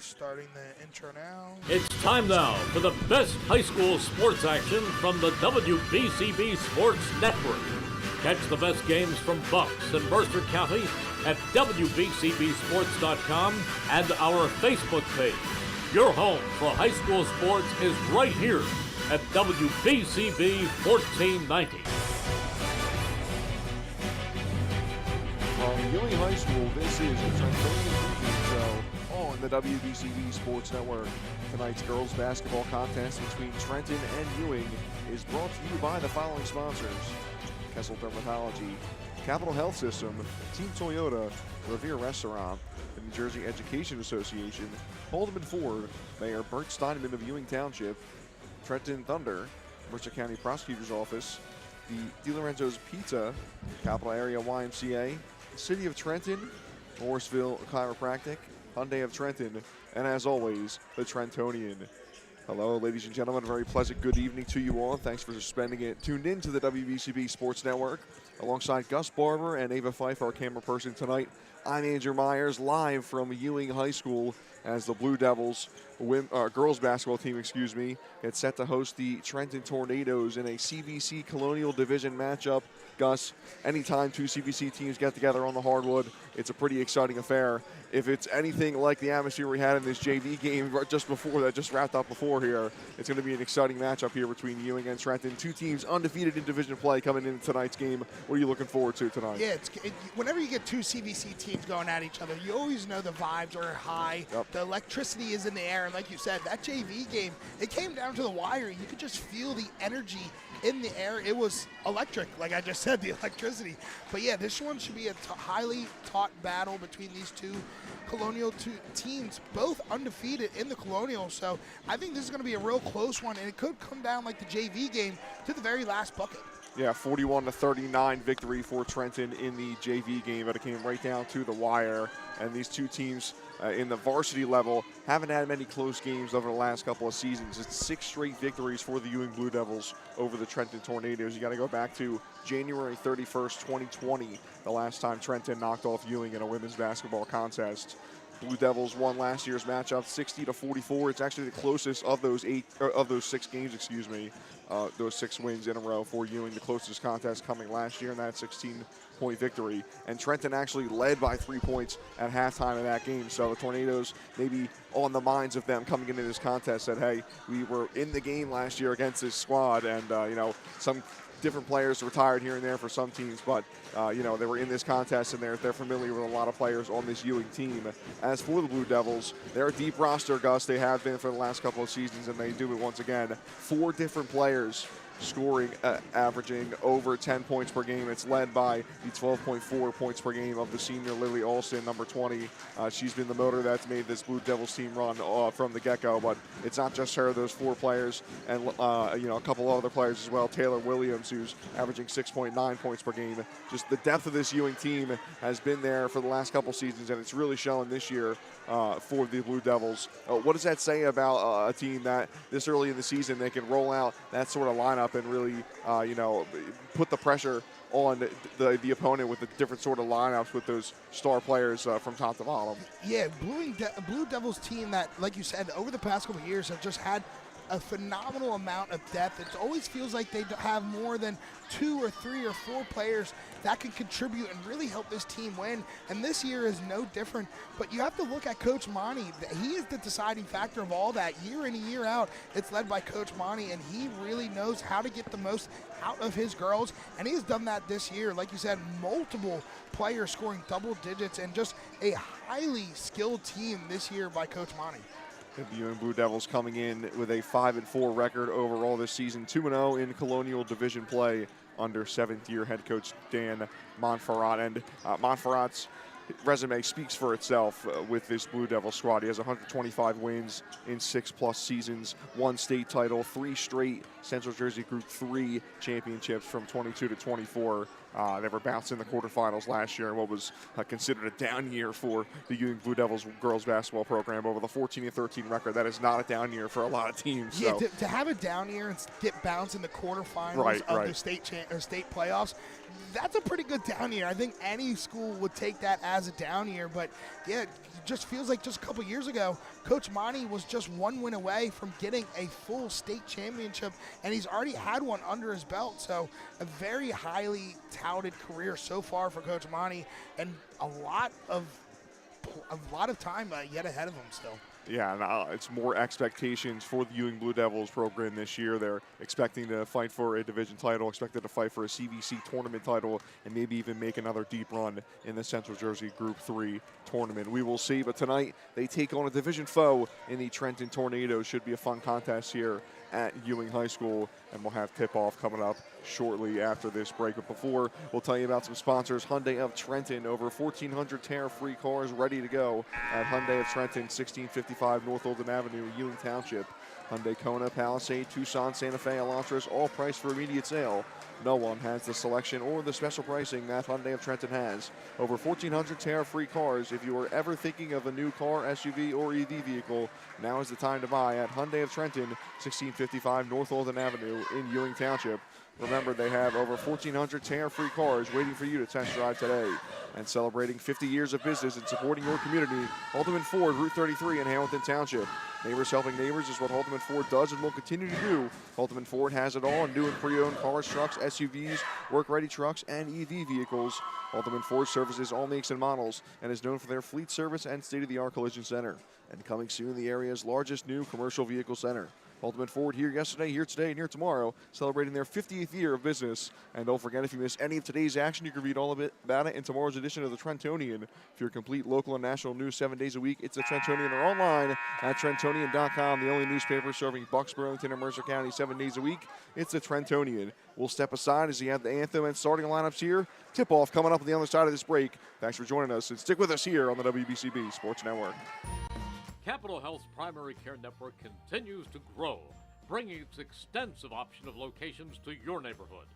Starting the intro now. It's time now for the best high school sports action from the WBCB Sports Network. Catch the best games from Bucks and Mercer County at WBCBSports.com and our Facebook page. Your home for high school sports is right here at WBCB 1490. From Ewing High School, this is the Trenton Show on the WBCB Sports Network. Tonight's girls basketball contest between Trenton and Ewing is brought to you by the following sponsors: Kessel Dermatology, Capital Health System, Team Toyota, Revere Restaurant, the New Jersey Education Association, Haldeman Ford, Mayor Bert Steinman of Ewing Township, Trenton Thunder, Mercer County Prosecutor's Office, the DiLorenzo's Pizza, Capital Area YMCA, City of Trenton, Morrisville Chiropractic, Hyundai of Trenton, and as always, the Trentonian. Hello, ladies and gentlemen. A very pleasant good evening to you all. Thanks for spending it tuned in to the WBCB Sports Network. Alongside Gus Barber and Ava Fife, our camera person tonight, I'm Andrew Myers, live from Ewing High School as the Blue Devils, girls basketball team, gets set to host the Trenton Tornadoes in a CVC Colonial Division matchup. Gus, anytime two CVC teams get together on the hardwood, it's a pretty exciting affair. If it's anything like the atmosphere we had in this JV game just wrapped up before here, it's going to be an exciting matchup here between Ewing and Trenton. Two teams undefeated in division play coming into tonight's game. What are you looking forward to tonight? Yeah, whenever you get two CVC teams going at each other, you always know the vibes are high. Yep. The electricity is in the air, and like you said, that JV game, it came down to the wire. You could just feel the energy in the air. It was electric, like I just said, the electricity. But yeah, this one should be a highly taught battle between these two Colonial teams, both undefeated in the Colonial. So I think this is going to be a real close one, and it could come down like the JV game to the very last bucket. Yeah, 41-39 victory for Trenton in the JV game, but it came right down to the wire. And these two teams in the varsity level haven't had many close games over the last couple of seasons. It's 6 straight victories for the Ewing Blue Devils over the Trenton Tornadoes. You got to go back to January 31st, 2020, the last time Trenton knocked off Ewing in a women's basketball contest. Blue Devils won last year's matchup 60-44. It's actually the closest of those 6 games, those 6 wins in a row for Ewing. The closest contest coming last year, and that 16-point victory. And Trenton actually led by 3 points at halftime of that game. So the Tornadoes, maybe on the minds of them coming into this contest, said, hey, we were in the game last year against this squad, and some different players retired here and there for some teams, but they were in this contest, and they're familiar with a lot of players on this Ewing team. As for the Blue Devils, they're a deep roster, Gus. They have been for the last couple of seasons, and they do it once again. 4 different players scoring, averaging over 10 points per game. It's led by the 12.4 points per game of the senior Lily Alston, number 20. She's been the motor that's made this Blue Devils team run from the get-go, but it's not just her, those 4 players, and a couple other players as well. Taylor Williams, who's averaging 6.9 points per game. Just the depth of this Ewing team has been there for the last couple seasons, and it's really shown this year for the Blue Devils. What does that say about a team that this early in the season they can roll out that sort of lineup and really, put the pressure on the opponent with the different sort of lineups with those star players from top to bottom? Yeah, Blue Devils team that, like you said, over the past couple of years have just had a phenomenal amount of depth. It always feels like they have more than 2 or 3 or 4 players that can contribute and really help this team win. And this year is no different. But you have to look at Coach Monty. He is the deciding factor of all that. Year in and year out, it's led by Coach Monty, and he really knows how to get the most out of his girls. And he's done that this year. Like you said, multiple players scoring double digits, and just a highly skilled team this year by Coach Monty. The Ewing Blue Devils coming in with a 5-4 record overall this season, 2-0 in Colonial Division play under 7th-year head coach Dan Montferrat. And Montferrat's resume speaks for itself with this Blue Devil squad. He has 125 wins in 6+ seasons, 1 state title, 3 straight Central Jersey Group 3 championships from 22 to 24. They were bounced in the quarterfinals last year in what was considered a down year for the Ewing Blue Devils girls basketball program. Over the 14-13 record, that is not a down year for a lot of teams. Yeah, to have a down year and get bounced in the quarterfinals of the state playoffs, that's a pretty good down year. I think any school would take that as has a down year. But, yeah, it just feels like just a couple years ago, Coach Monty was just one win away from getting a full state championship, and he's already had one under his belt. So a very highly touted career so far for Coach Monty, and a lot of time yet ahead of him still. Yeah, and it's more expectations for the Ewing Blue Devils program this year. They're expecting to fight for a division title, expected to fight for a CVC tournament title, and maybe even make another deep run in the Central Jersey Group 3 tournament. We will see, but tonight they take on a division foe in the Trenton Tornadoes. Should be a fun contest here at Ewing High School, and we'll have tip-off coming up shortly after this break. But before, we'll tell you about some sponsors. Hyundai of Trenton, over 1,400 tear-free cars ready to go at Hyundai of Trenton, 1655 North Olden Avenue, Ewing Township. Hyundai Kona, Palisade, Tucson, Santa Fe, Elantris, all priced for immediate sale. No one has the selection or the special pricing that Hyundai of Trenton has. Over 1,400 tear-free cars. If you are ever thinking of a new car, SUV, or EV vehicle, now is the time to buy at Hyundai of Trenton, 1655 North Olden Avenue in Ewing Township. Remember, they have over 1,400 tear-free cars waiting for you to test drive today. And celebrating 50 years of business and supporting your community, Haldeman Ford, Route 33 in Hamilton Township. Neighbors helping neighbors is what Haldeman Ford does and will continue to do. Haldeman Ford has it all, new and pre-owned cars, trucks, SUVs, work-ready trucks, and EV vehicles. Haldeman Ford services all makes and models and is known for their fleet service and state-of-the-art collision center. And coming soon, the area's largest new commercial vehicle center. Haldeman Ford here yesterday, here today, and here tomorrow, celebrating their 50th year of business. And don't forget, if you miss any of today's action, you can read all of it about it in tomorrow's edition of the Trentonian. For your complete local and national news 7 days a week, it's the Trentonian, or online at Trentonian.com, the only newspaper serving Bucks, Burlington, and Mercer County 7 days a week. It's the Trentonian. We'll step aside as you have the anthem and starting lineups here. Tip-off coming up on the other side of this break. Thanks for joining us, and stick with us here on the WBCB Sports Network. Capital Health's primary care network continues to grow, bringing its extensive option of locations to your neighborhood.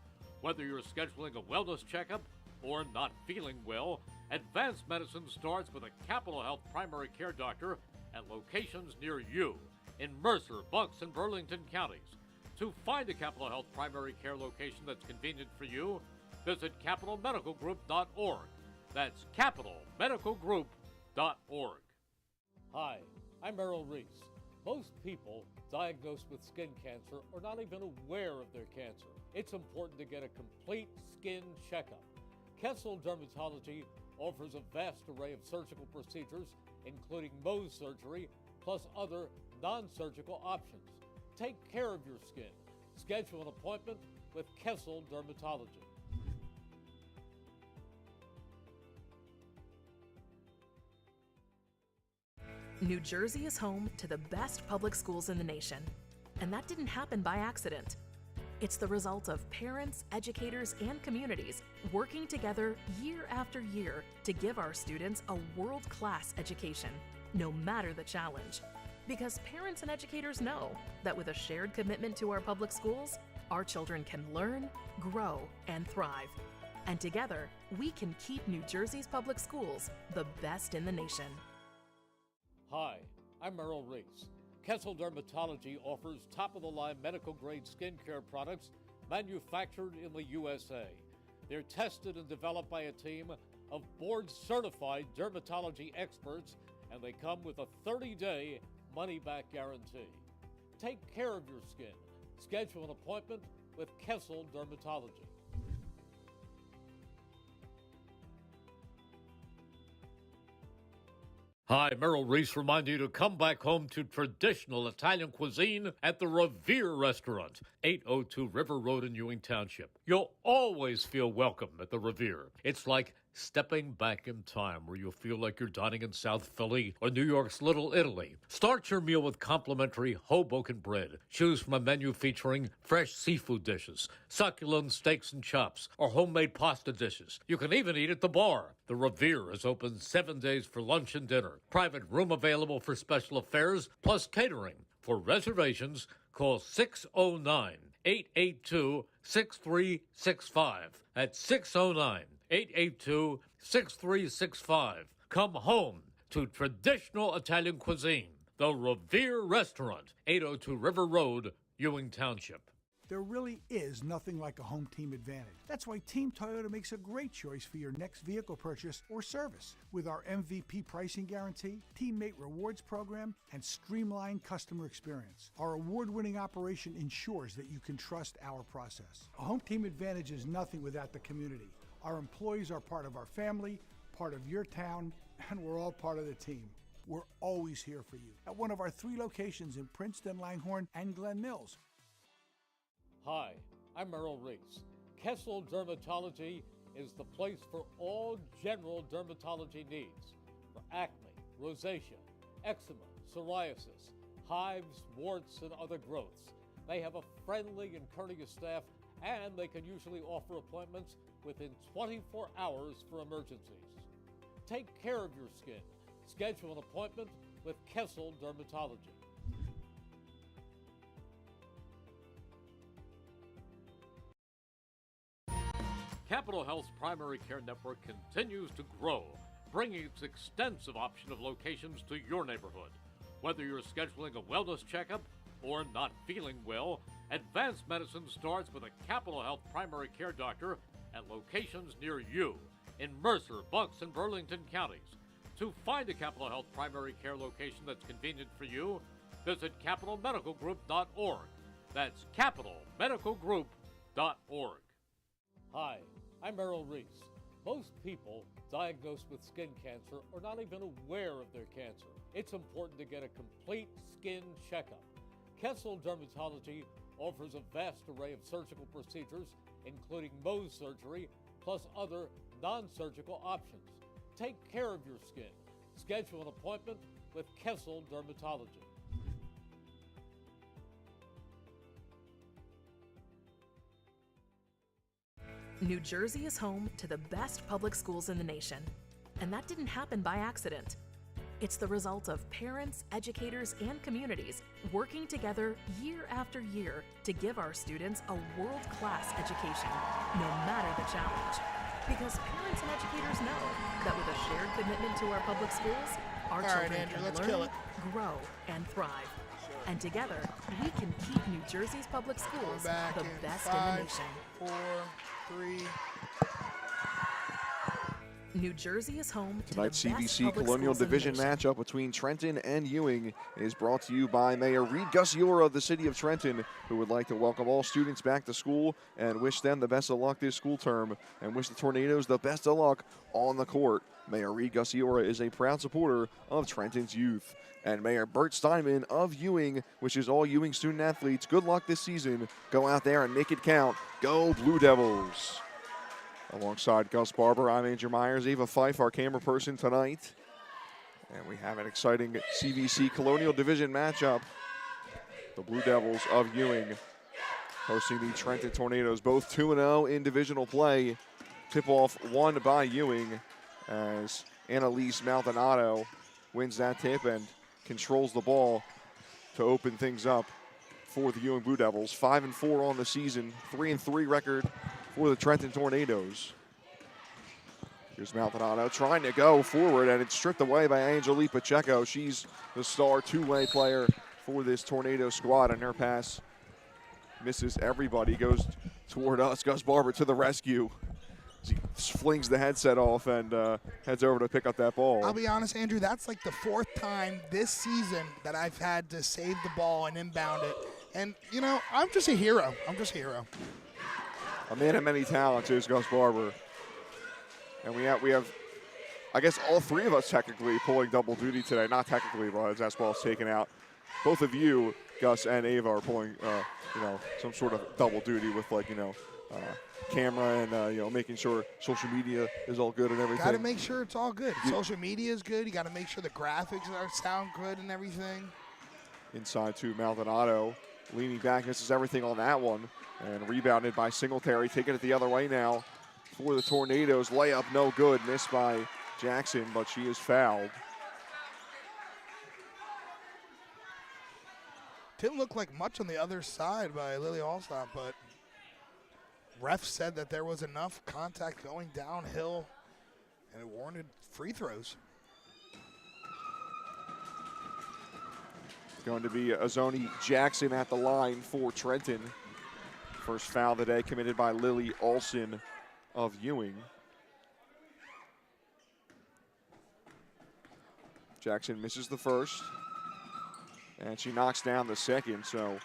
Whether you're scheduling a wellness checkup or not feeling well, advanced medicine starts with a Capital Health primary care doctor at locations near you in Mercer, Bucks, and Burlington counties. To find a Capital Health primary care location that's convenient for you, visit capitalmedicalgroup.org. That's capitalmedicalgroup.org. Hi, I'm Merrill Reese. Most people diagnosed with skin cancer are not even aware of their cancer. It's important to get a complete skin checkup. Kessel Dermatology offers a vast array of surgical procedures, including Mohs surgery, plus other non-surgical options. Take care of your skin. Schedule an appointment with Kessel Dermatology. New Jersey is home to the best public schools in the nation, and that didn't happen by accident. It's the result of parents, educators, and communities working together year after year to give our students a world-class education, no matter the challenge. Because parents and educators know that with a shared commitment to our public schools, our children can learn, grow, and thrive. And together, we can keep New Jersey's public schools the best in the nation. Hi, I'm Merrill Reese. Kessel Dermatology offers top-of-the-line medical-grade skincare products manufactured in the USA. They're tested and developed by a team of board-certified dermatology experts, and they come with a 30-day money-back guarantee. Take care of your skin. Schedule an appointment with Kessel Dermatology. Hi, Merrill Reese reminding you to come back home to traditional Italian cuisine at the Revere Restaurant, 802 River Road in Ewing Township. You'll always feel welcome at the Revere. It's like stepping back in time where you'll feel like you're dining in South Philly or New York's Little Italy. Start your meal with complimentary Hoboken bread. Choose from a menu featuring fresh seafood dishes, succulent steaks and chops, or homemade pasta dishes. You can even eat at the bar. The Revere is open 7 days for lunch and dinner. Private room available for special affairs, plus catering. For reservations, call 609-882-6365. That's 609-882-6365. Come home to traditional Italian cuisine. The Revere Restaurant, 802 River Road, Ewing Township. There really is nothing like a home team advantage. That's why Team Toyota makes a great choice for your next vehicle purchase or service. With our MVP pricing guarantee, teammate rewards program, and streamlined customer experience, our award-winning operation ensures that you can trust our process. A home team advantage is nothing without the community. Our employees are part of our family, part of your town, and we're all part of the team. We're always here for you at one of our 3 locations in Princeton, Langhorne, and Glen Mills. Hi, I'm Merrill Reese. Kessel Dermatology is the place for all general dermatology needs for acne, rosacea, eczema, psoriasis, hives, warts, and other growths. They have a friendly and courteous staff, and they can usually offer appointments within 24 hours for emergencies. Take care of your skin. Schedule an appointment with Kessel Dermatology. Capital Health's primary care network continues to grow, bringing its extensive option of locations to your neighborhood. Whether you're scheduling a wellness checkup or not feeling well, advanced medicine starts with a Capital Health primary care doctor at locations near you in Mercer, Bucks, and Burlington counties. To find a Capital Health primary care location that's convenient for you, visit capitalmedicalgroup.org. That's capitalmedicalgroup.org. Hi, I'm Merrill Reese. Most people diagnosed with skin cancer are not even aware of their cancer. It's important to get a complete skin checkup. Kessel Dermatology offers a vast array of surgical procedures, including Mohs surgery, plus other non-surgical options. Take care of your skin. Schedule an appointment with Kessel Dermatology. New Jersey is home to the best public schools in the nation. And that didn't happen by accident. It's the result of parents, educators, and communities working together year after year to give our students a world-class education, no matter the challenge. Because parents and educators know that with a shared commitment to our public schools, our children can learn, grow, and thrive. And together, we can keep New Jersey's public schools the best in the nation. 4, 3. New Jersey is home to Tonight's the best CVC public Colonial schools in the Division nation. matchup between Trenton and Ewing is brought to you by Mayor Reed Gusiora of the City of Trenton, who would like to welcome all students back to school and wish them the best of luck this school term and wish the Tornadoes the best of luck on the court. Mayor Reed Gusiora is a proud supporter of Trenton's youth. And Mayor Bert Steinman of Ewing wishes all Ewing student athletes good luck this season. Go out there and make it count. Go Blue Devils. Alongside Gus Barber, I'm Andrew Myers, Ava Fife, our camera person tonight. And we have an exciting CVC Colonial Division matchup. The Blue Devils of Ewing hosting the Trenton Tornadoes, both 2-0 in divisional play. Tip-off won by Ewing as Annalise Maldonado wins that tip and controls the ball to open things up for the Ewing Blue Devils. 5-4 on the season, 3-3 record for the Trenton Tornadoes. Here's Maldonado trying to go forward, and it's stripped away by Angelique Pacheco. She's the star two-way player for this Tornado squad, and her pass misses everybody. Goes toward us. Gus Barber to the rescue. He flings the headset off and heads over to pick up that ball. I'll be honest, Andrew, that's like the 4th time this season that I've had to save the ball and inbound it. And, you know, I'm just a hero. I'm just a hero. A man of many talents is Gus Barber. And we have, I guess, all 3 of us technically pulling double duty today. Not technically, but as that ball's taken out. Both of you, Gus and Ava, are pulling, some sort of double duty with, camera and, making sure social media is all good and everything. Got to make sure it's all good. Social media is good. You got to make sure the graphics sound good and everything. Inside to Maldonado. Leaning back, misses everything on that one. And rebounded by Singletary. Taking it the other way now for the Tornadoes. Layup no good. Missed by Jackson, but she is fouled. Didn't look like much on the other side by Lily Alstott, but ref said that there was enough contact going downhill, and it warranted free throws. Going to be Azoni Jackson at the line for Trenton. First foul of the day committed by Lily Olson of Ewing. Jackson misses the first, and she knocks down the second. So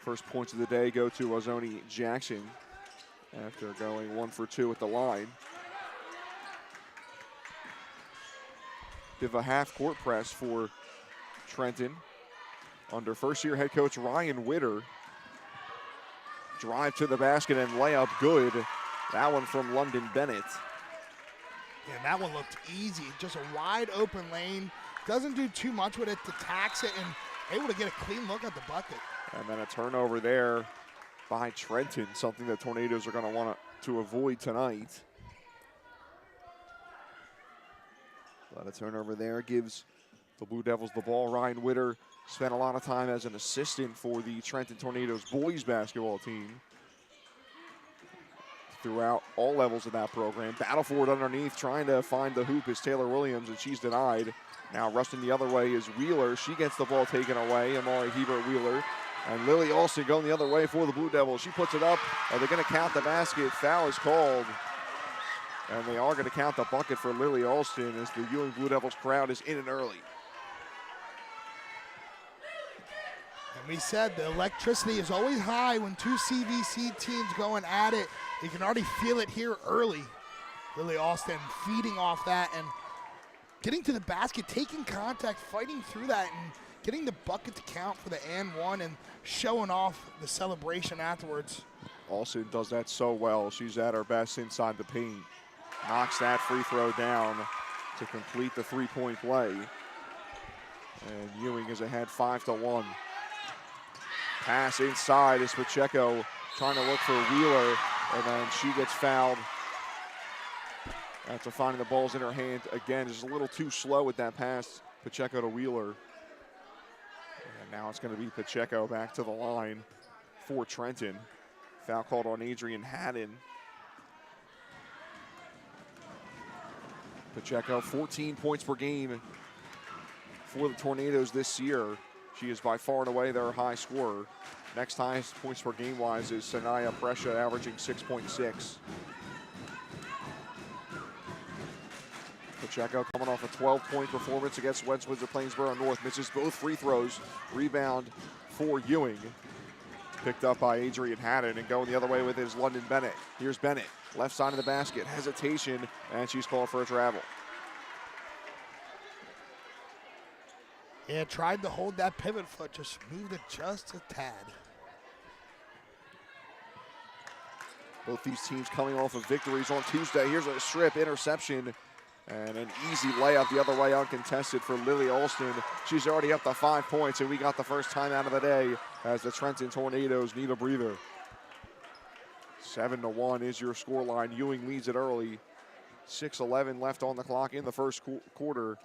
first points of the day go to Ozoni Jackson after going 1 for 2 at the line. Bit of a half-court press for Trenton under first-year head coach Ryan Witter. Drive to the basket and layup good. That one from London Bennett. Yeah, that one looked easy. Just a wide open lane. Doesn't do too much with it to tax it and able to get a clean look at the bucket. And then a turnover there by Trenton, something the Tornadoes are going to want to avoid tonight. But a turnover there gives the Blue Devils the ball. Ryan Witter spent a lot of time as an assistant for the Trenton Tornadoes boys basketball team throughout all levels of that program. Battle for it underneath, trying to find the hoop is Taylor Williams, and she's denied. Now rushing the other way is Wheeler. She gets the ball taken away, Amari Hebert-Wheeler. And Lily Olson going the other way for the Blue Devils. She puts it up. Are they going to count the basket? Foul is called. And they are going to count the bucket for Lily Olson as the Ewing Blue Devils crowd is in and early. And we said the electricity is always high when two CVC teams going at it. You can already feel it here early. Lily Austin feeding off that and getting to the basket, taking contact, fighting through that, and getting the bucket to count for the and one and showing off the celebration afterwards. Olsen does that so well. She's at her best inside the paint. Knocks that free throw down to complete the three-point play. And Ewing is ahead 5-1. Pass inside is Pacheco trying to look for Wheeler, and then she gets fouled after finding the ball's in her hand. Again, just a little too slow with that pass, Pacheco to Wheeler. And now it's going to be Pacheco back to the line for Trenton. Foul called on Adrian Haddon. Pacheco, 14 points per game for the Tornadoes this year. She is by far and away their high scorer. Next highest points per game wise is Sanaya Prescia, averaging 6.6. Pacheco coming off a 12-point performance against West Windsor-Plainsboro North. Misses both free throws. Rebound for Ewing. Picked up by Adrian Haddon, and going the other way with is London Bennett. Here's Bennett, left side of the basket, hesitation, and she's called for a travel. Yeah, tried to hold that pivot foot, just moved it just a tad. Both these teams coming off of victories on Tuesday. Here's a strip interception and an easy layup the other way uncontested for Lily Olson. She's already up to 5 points, and we got the first timeout of the day as the Trenton Tornadoes need a breather. 7-1 is your scoreline. Ewing leads it early. 6:11 left on the clock in the first quarter.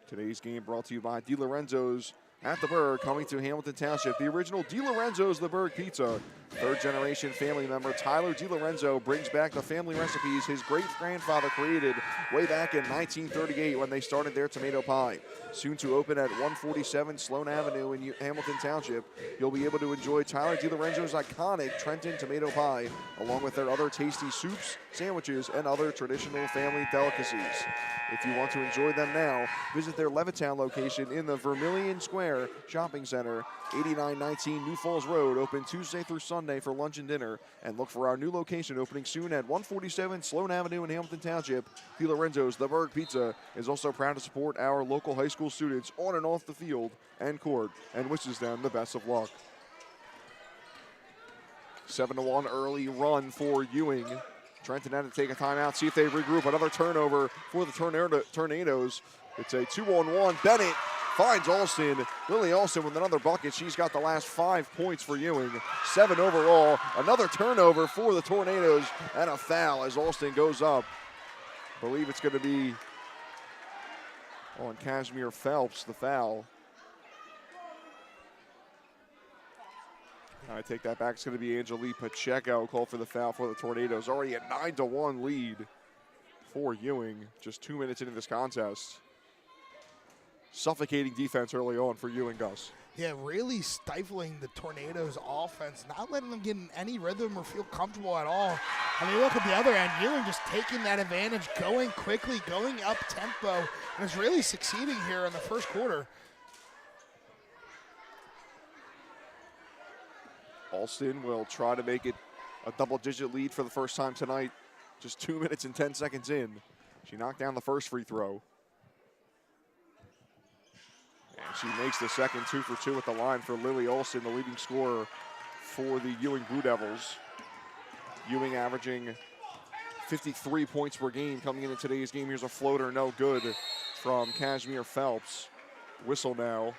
Today's game brought to you by DiLorenzo's at the Berg, coming to Hamilton Township. The original DiLorenzo's The Berg Pizza. Third-generation family member Tyler DiLorenzo brings back the family recipes his great-grandfather created way back in 1938 when they started their tomato pie. Soon to open at 147 Sloan Avenue in Hamilton Township, you'll be able to enjoy Tyler DiLorenzo's iconic Trenton tomato pie, along with their other tasty soups, sandwiches, and other traditional family delicacies. If you want to enjoy them now, visit their Levittown location in the Vermilion Square Shopping Center, 8919 New Falls Road, open Tuesday through Sunday for lunch and dinner. And look for our new location opening soon at 147 Sloan Avenue in Hamilton Township. DiLorenzo's The Berg Pizza is also proud to support our local high school students on and off the field and court, and wishes them the best of luck. 7-1 early run for Ewing. Trenton had to take a timeout, see if they regroup. Another turnover for the Tornadoes. It's a 2-on-1. Bennett finds Olson. Lily Olson with another bucket. She's got the last 5 points for Ewing. 7 overall. Another turnover for the Tornadoes and a foul as Olson goes up. I believe it's going to be on Kashmir Phelps, the foul. I take that back. It's going to be Angelique Pacheco called for the foul for the Tornadoes. Already a 9-1 lead for Ewing just 2 minutes into this contest. Suffocating defense early on for Ewing, Gus. Yeah, really stifling the Tornadoes' offense, not letting them get in any rhythm or feel comfortable at all. I mean, look at the other end. Ewing just taking that advantage, going quickly, going up tempo, and is really succeeding here in the first quarter. Alston will try to make it a double-digit lead for the first time tonight. Just 2 minutes and 10 seconds in. She knocked down the first free throw. And she makes the second 2 for 2 at the line for Lily Alston, the leading scorer for the Ewing Blue Devils. Ewing averaging 53 points per game coming into today's game. Here's a floater, no good from Kashmir Phelps. Whistle now.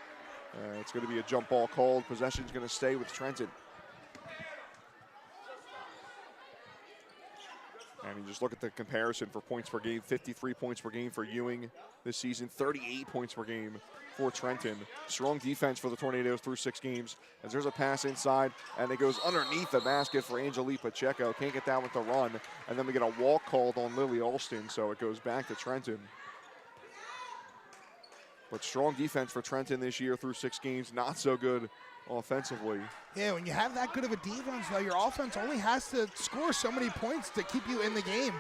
It's going to be a jump ball called. Possession's going to stay with Trenton. And you just look at the comparison for points per game. 53 points per game for Ewing this season. 38 points per game for Trenton. Strong defense for the Tornadoes through 6 games. As there's a pass inside, and it goes underneath the basket for Angelique Pacheco. Can't get that with the run. And then we get a walk called on Lily Alston, so it goes back to Trenton. But strong defense for Trenton this year through 6 games. Not so good offensively. Yeah, when you have that good of a defense, though, your offense only has to score so many points to keep you in the game.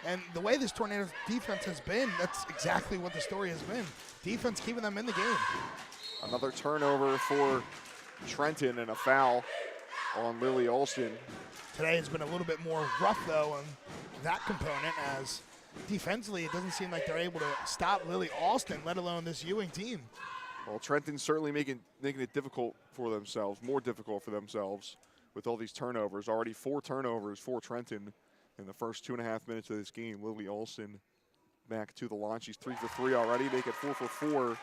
And the way this Tornadoes defense has been, that's exactly what the story has been. Defense keeping them in the game. Another turnover for Trenton and a foul on Lily Alston. Today has been a little bit more rough, though, on that component, as defensively it doesn't seem like they're able to stop Lily Alston, let alone this Ewing team. Well, Trenton's certainly making it difficult for themselves, more difficult for themselves with all these turnovers. Already 4 turnovers for Trenton in the first 2.5 minutes of this game. Lily Alston back to the line. She's 3 for 3 already. Make it 4 for 4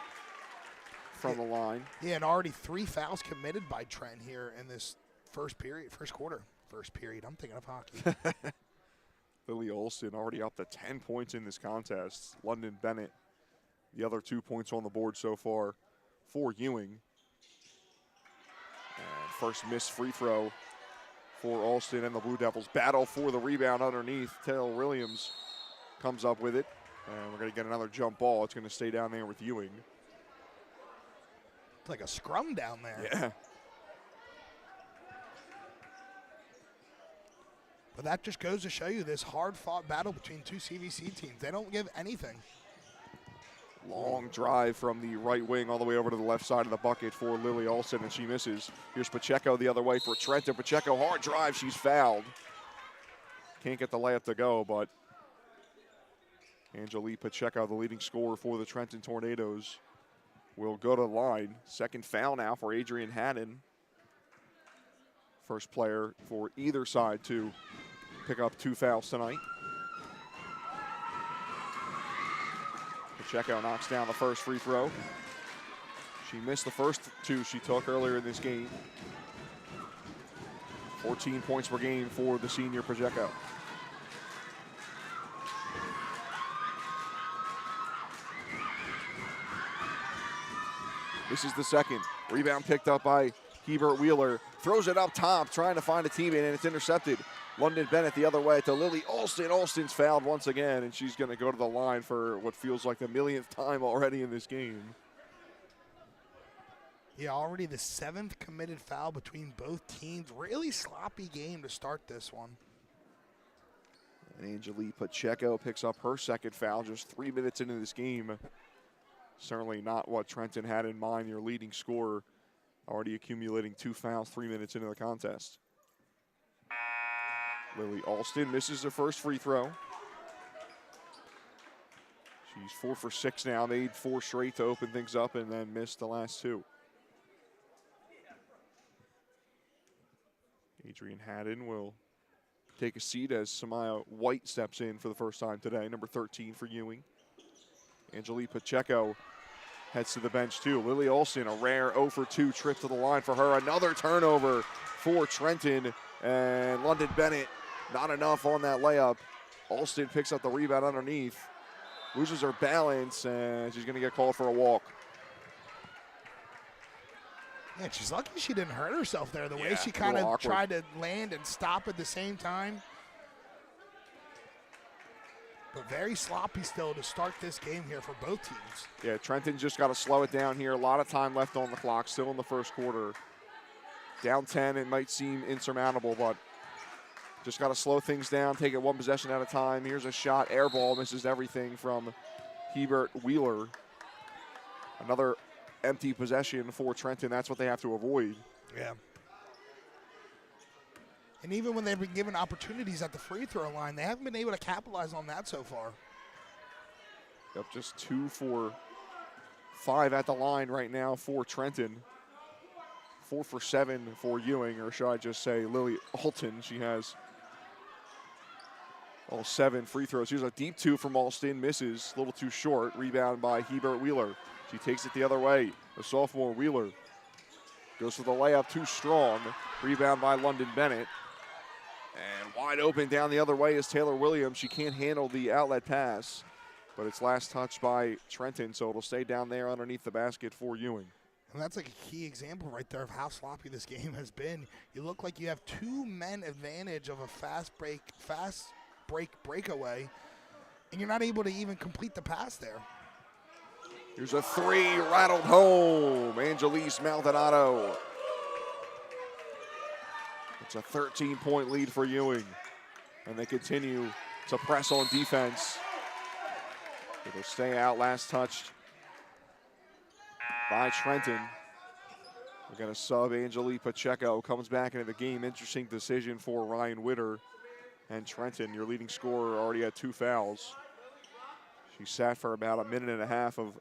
from the line. Yeah, and already 3 fouls committed by Trent here in this first quarter. First period, I'm thinking of hockey. Lily Alston already up to 10 points in this contest. London Bennett, the other 2 points on the board so far for Ewing. And first missed free throw for Alston, and the Blue Devils battle for the rebound underneath. Taylor Williams comes up with it, and we're going to get another jump ball. It's going to stay down there with Ewing. It's like a scrum down there. Yeah. But that just goes to show you this hard-fought battle between 2 CVC teams. They don't give anything. Long drive from the right wing all the way over to the left side of the bucket for Lily Alston, and she misses. Here's Pacheco the other way for Trenton. Pacheco, hard drive, she's fouled. Can't get the layup to go, but Angelique Pacheco, the leading scorer for the Trenton Tornadoes, will go to the line. Second foul now for Adrian Haddon. First player for either side to pick up 2 fouls tonight. Pacheco knocks down the first free throw. She missed the first 2 she took earlier in this game. 14 points per game for the senior Pacheco. This is the second. Rebound picked up by Hebert Wheeler. Throws it up top, trying to find a teammate, and it's intercepted. London Bennett the other way to Lily Alston. Alston's fouled once again, and she's going to go to the line for what feels like the millionth time already in this game. Yeah, already the 7th committed foul between both teams. Really sloppy game to start this one. And Angelique Pacheco picks up her second foul just 3 minutes into this game. Certainly not what Trenton had in mind, your leading scorer. Already accumulating 2 fouls 3 minutes into the contest. Lily Alston misses her first free throw. She's 4 for 6 now, made 4 straight to open things up, and then missed the last 2. Adrian Haddon will take a seat as Samaya White steps in for the first time today, number 13 for Ewing. Angelique Pacheco heads to the bench too. Lily Alston, a rare 0 for 2 trip to the line for her. Another turnover for Trenton, and London Bennett not enough on that layup. Alston picks up the rebound underneath, loses her balance, and she's going to get called for a walk. Yeah, she's lucky she didn't hurt herself there. The way she kind of tried to land and stop at the same time. but very sloppy still to start this game here for both teams. Yeah, Trenton just got to slow it down here. A lot of time left on the clock, still in the first quarter. Down 10, it might seem insurmountable, but just got to slow things down, take it one possession at a time. Here's a shot, air ball, misses everything from Hebert Wheeler. Another empty possession for Trenton. That's what they have to avoid. Yeah. And even when they've been given opportunities at the free throw line, they haven't been able to capitalize on that so far. Yep, just 2 for 5 at the line right now for Trenton. 4 for 7 for Ewing, or should I just say Lily Alton. She has all 7 free throws. Here's a deep 2 from Alston, misses, a little too short. Rebound by Hebert Wheeler. She takes it the other way. The sophomore Wheeler goes for the layup, too strong. Rebound by London Bennett. And wide open down the other way is Taylor Williams. She can't handle the outlet pass, but it's last touched by Trenton, so it'll stay down there underneath the basket for Ewing. And that's like a key example right there of how sloppy this game has been. You look like you have 2 men advantage of a fast break breakaway, and you're not able to even complete the pass there. Here's a 3, rattled home. Angelise Maldonado. It's a 13-point lead for Ewing, and they continue to press on defense. It'll stay out, last touched by Trenton. We're going to sub Angelique Pacheco, comes back into the game. Interesting decision for Ryan Witter. And Trenton, your leading scorer, already had 2 fouls. She sat for about a minute and a half of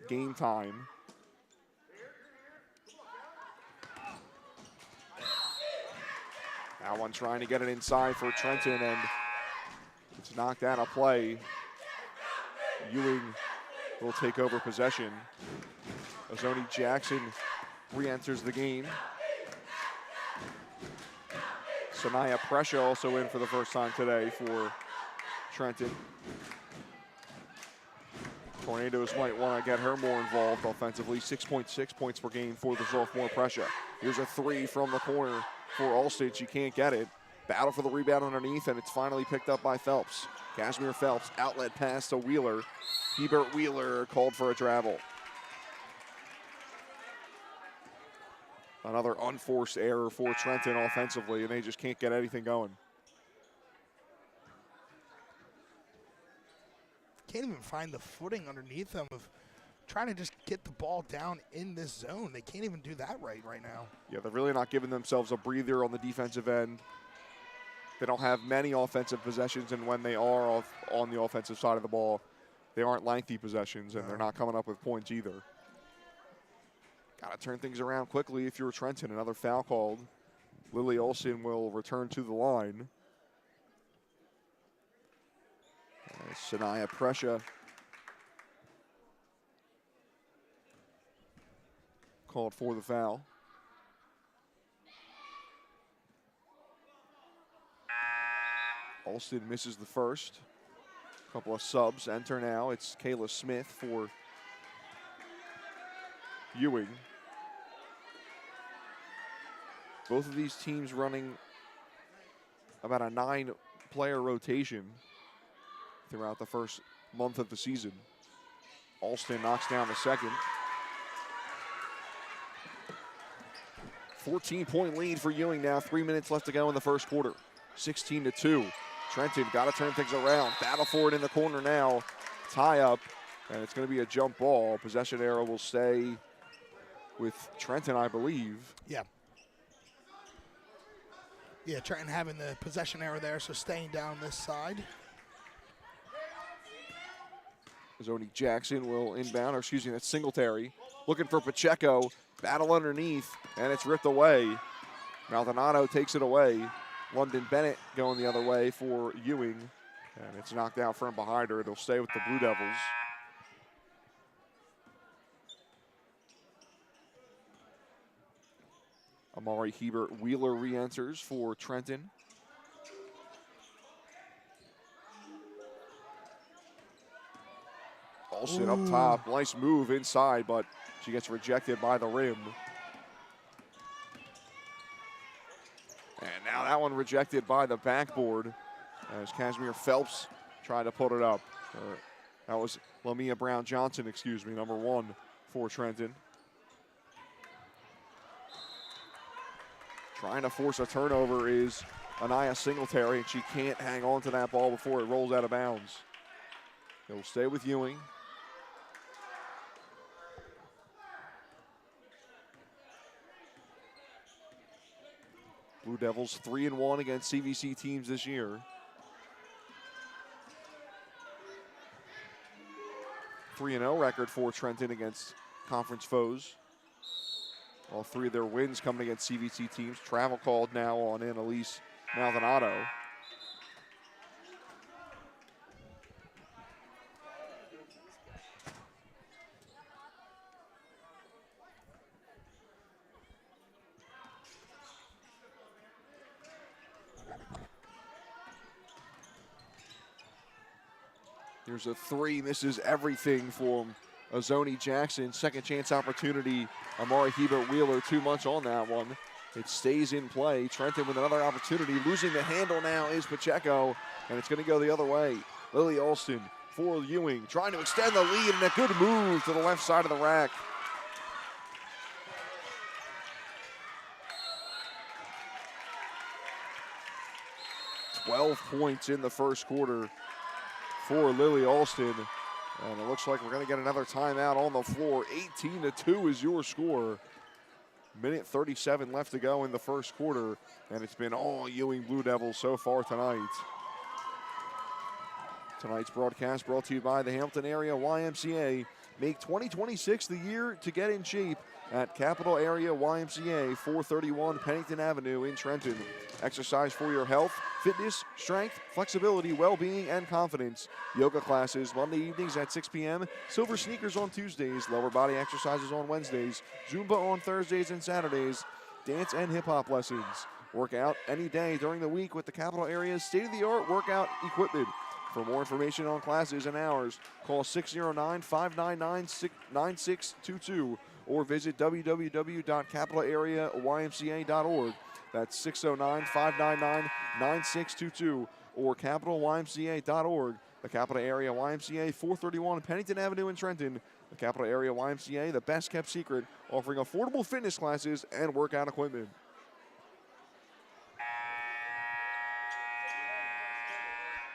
game time. That one trying to get it inside for Trenton, and it's knocked out of play. Ewing will take over possession. Ozoni Jackson re-enters the game. Sanaya Presha also in for the first time today for Trenton. Tornadoes might want to get her more involved offensively. 6.6 points per game for the sophomore Presha. Here's a 3 from the corner for Alston. She can't get it. Battle for the rebound underneath, and it's finally picked up by Phelps. Kashmir Phelps, outlet pass to Wheeler. Hebert Wheeler called for a travel. Another unforced error for Trenton offensively, and they just can't get anything going. Can't even find the footing underneath them of trying to just get the ball down in this zone. They can't even do that right now. Yeah, they're really not giving themselves a breather on the defensive end. They don't have many offensive possessions, and when they are on the offensive side of the ball, they aren't lengthy possessions, and they're not coming up with points either. Got to turn things around quickly if you're Trenton. Another foul called. Lily Olsen will return to the line. Sanaya Presha called for the foul. Alston misses the first. A couple of subs enter now. It's Kayla Smith for Ewing. Both of these teams running about a 9-player rotation throughout the first month of the season. Alston knocks down the second. 14-point lead for Ewing now. 3 minutes left to go in the first quarter. 16-2. Trenton got to turn things around. Battle for it in the corner now. Tie up, and it's going to be a jump ball. Possession arrow will stay with Trenton, I believe. Yeah. Yeah, Trenton having the possession arrow there, so staying down this side. Ozoni Jackson will inbound, or excuse me, that's Singletary. Looking for Pacheco. Battle underneath, and it's ripped away. Maldonado takes it away. London Bennett going the other way for Ewing, and it's knocked out from behind her. It'll stay with the Blue Devils. Amari Hebert Wheeler re-enters for Trenton. Olsen up top, nice move inside, but she gets rejected by the rim. And now that one rejected by the backboard as Kashmir Phelps tried to put it up. That was Lamia Brown-Johnson, number 1 for Trenton. Trying to force a turnover is Anaya Singletary, and she can't hang on to that ball before it rolls out of bounds. It'll stay with Ewing. Blue Devils 3-1 against CVC teams this year. 3-0 record for Trenton against conference foes. All 3 of their wins coming against CVC teams. Travel called now on Annalise Maldonado. Here's a 3, misses everything from Azoni Jackson. Second chance opportunity. Amari Hebert-Wheeler too much on that one. It stays in play. Trenton with another opportunity. Losing the handle now is Pacheco, and it's going to go the other way. Lily Alston for Ewing, trying to extend the lead, and a good move to the left side of the rack. "12 points in the first quarter for Lily Alston. And it looks like we're going to get another timeout on the floor. 18-2 is your score. Minute 37 left to go in the first quarter. And it's been all Ewing Blue Devils so far tonight. Tonight's broadcast brought to you by the Hampton Area YMCA. Make 2026 the year to get in shape at Capital Area YMCA, 431 Pennington Avenue in Trenton. Exercise for your health, fitness, strength, flexibility, well-being, and confidence. Yoga classes Monday evenings at 6 p.m. Silver sneakers on Tuesdays. Lower body exercises on Wednesdays. Zumba on Thursdays and Saturdays. Dance and hip-hop lessons. Work out any day during the week with the Capital Area's state-of-the-art workout equipment. For more information on classes and hours, call 609-599-9622 or visit www.capitalareaymca.org. That's 609-599-9622 or capitalymca.org. The Capital Area YMCA, 431 Pennington Avenue in Trenton. The Capital Area YMCA, the best kept secret, offering affordable fitness classes and workout equipment.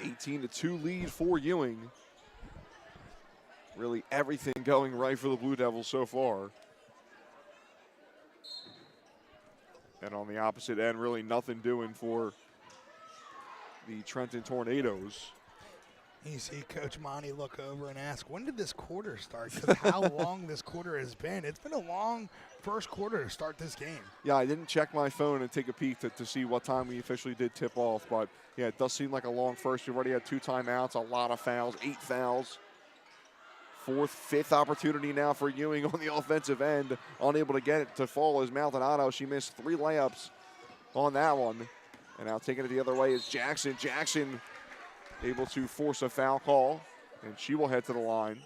(18-2) lead for Ewing. Really everything going right for the Blue Devils so far. And on the opposite end, really nothing doing for the Trenton Tornadoes. You see Coach Monty look over and ask, when did this quarter start? Because how long this quarter has been. It's been a long first quarter to start this game. Yeah, I didn't check my phone and take a peek to see what time we officially did tip off. But, yeah, it does seem like a long first. We've already had 2 timeouts, a lot of fouls, 8 fouls. 4th, 5th opportunity now for Ewing on the offensive end. Unable to get it to fall is Maldonado. She missed 3 layups on that one. And now taking it the other way is Jackson. Jackson able to force a foul call, and she will head to the line.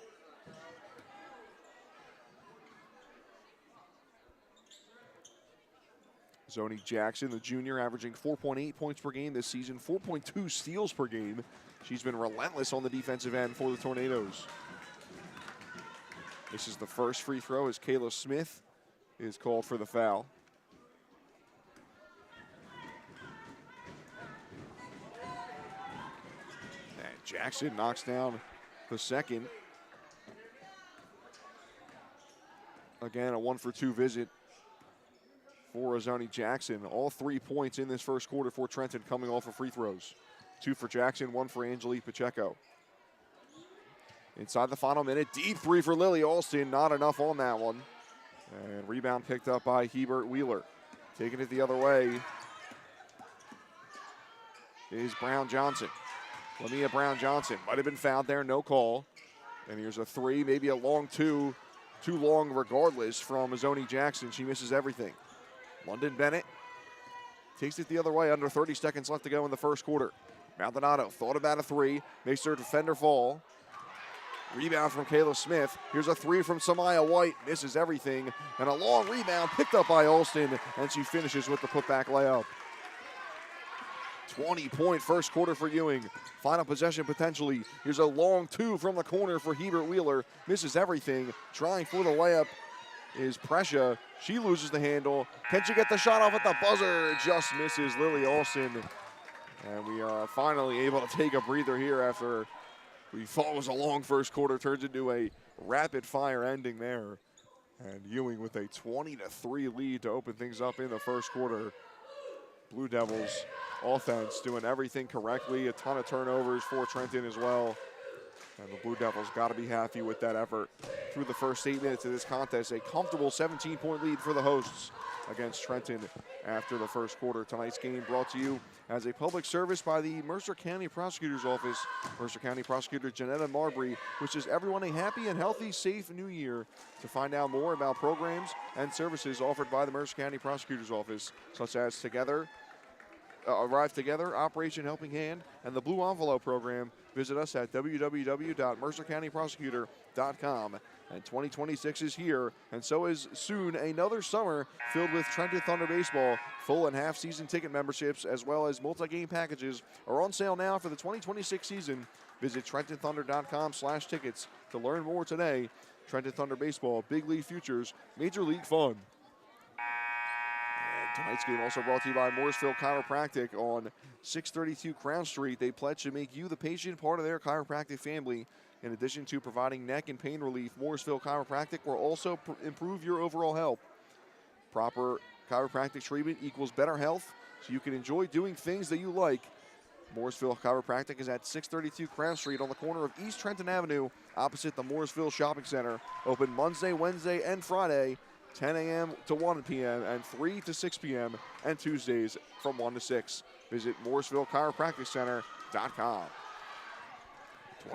Zoni Jackson, the junior, averaging 4.8 points per game this season, 4.2 steals per game. She's been relentless on the defensive end for the Tornadoes. This is the first free throw as Kayla Smith is called for the foul. And Jackson knocks down the second. Again, a 1-for-2 visit for Azoni Jackson. All 3 points in this first quarter for Trenton coming off of free throws. 2 for Jackson, 1 for Angelique Pacheco. Inside the final minute, deep 3 for Lily Alston. Not enough on that one. And rebound picked up by Hebert-Wheeler. Taking it the other way is Brown-Johnson. Lamia Brown-Johnson might have been fouled there, no call. And here's a 3, maybe a long 2. Too long regardless from Azoni Jackson. She misses everything. London Bennett takes it the other way. Under 30 seconds left to go in the first quarter. Maldonado thought about a 3. Makes her defender fall. Rebound from Kayla Smith. Here's a 3 from Samaya White. Misses everything. And a long rebound picked up by Alston. And she finishes with the putback layup. 20-point first quarter for Ewing. Final possession potentially. Here's a long two from the corner for Hebert Wheeler. Misses everything. Trying for the layup is Prescia. She loses the handle. Can she get the shot off at the buzzer? Just misses Lily Alston. And we are finally able to take a breather here after we thought it was a long first quarter. Turns into a rapid fire ending there. And Ewing with a 20-3 lead to open things up in the first quarter. Blue Devils offense doing everything correctly. A ton of turnovers for Trenton as well. And the Blue Devils got to be happy with that effort. Through the first 8 minutes of this contest, a comfortable 17-point lead for the hosts against Trenton after the first quarter. Tonight's game brought to you as a public service by the Mercer County Prosecutor's Office. Mercer County Prosecutor Janetta Marbury wishes everyone a happy and healthy, safe new year. To find out more about programs and services offered by the Mercer County Prosecutor's Office, such as Arrive Together, Operation Helping Hand, and the Blue Envelope Program, visit us at www.mercercountyprosecutor.com. And 2026 is here, and so is soon another summer filled with Trenton Thunder baseball. Full and half-season ticket memberships, as well as multi-game packages, are on sale now for the 2026 season. Visit TrentonThunder.com/tickets to learn more today. Trenton Thunder baseball, big league futures, major league fun. Tonight's game also brought to you by Mooresville Chiropractic on 632 Crown Street. They pledge to make you, the patient, part of their chiropractic family. In addition to providing neck and pain relief, Mooresville Chiropractic will also improve your overall health. Proper chiropractic treatment equals better health, so you can enjoy doing things that you like. Mooresville Chiropractic is at 632 Crown Street on the corner of East Trenton Avenue, opposite the Mooresville Shopping Center. Open Monday, Wednesday, and Friday, 10 a.m. to 1 p.m. and 3 to 6 p.m. and Tuesdays from 1 to 6. Visit MooresvilleChiropracticCenter.com.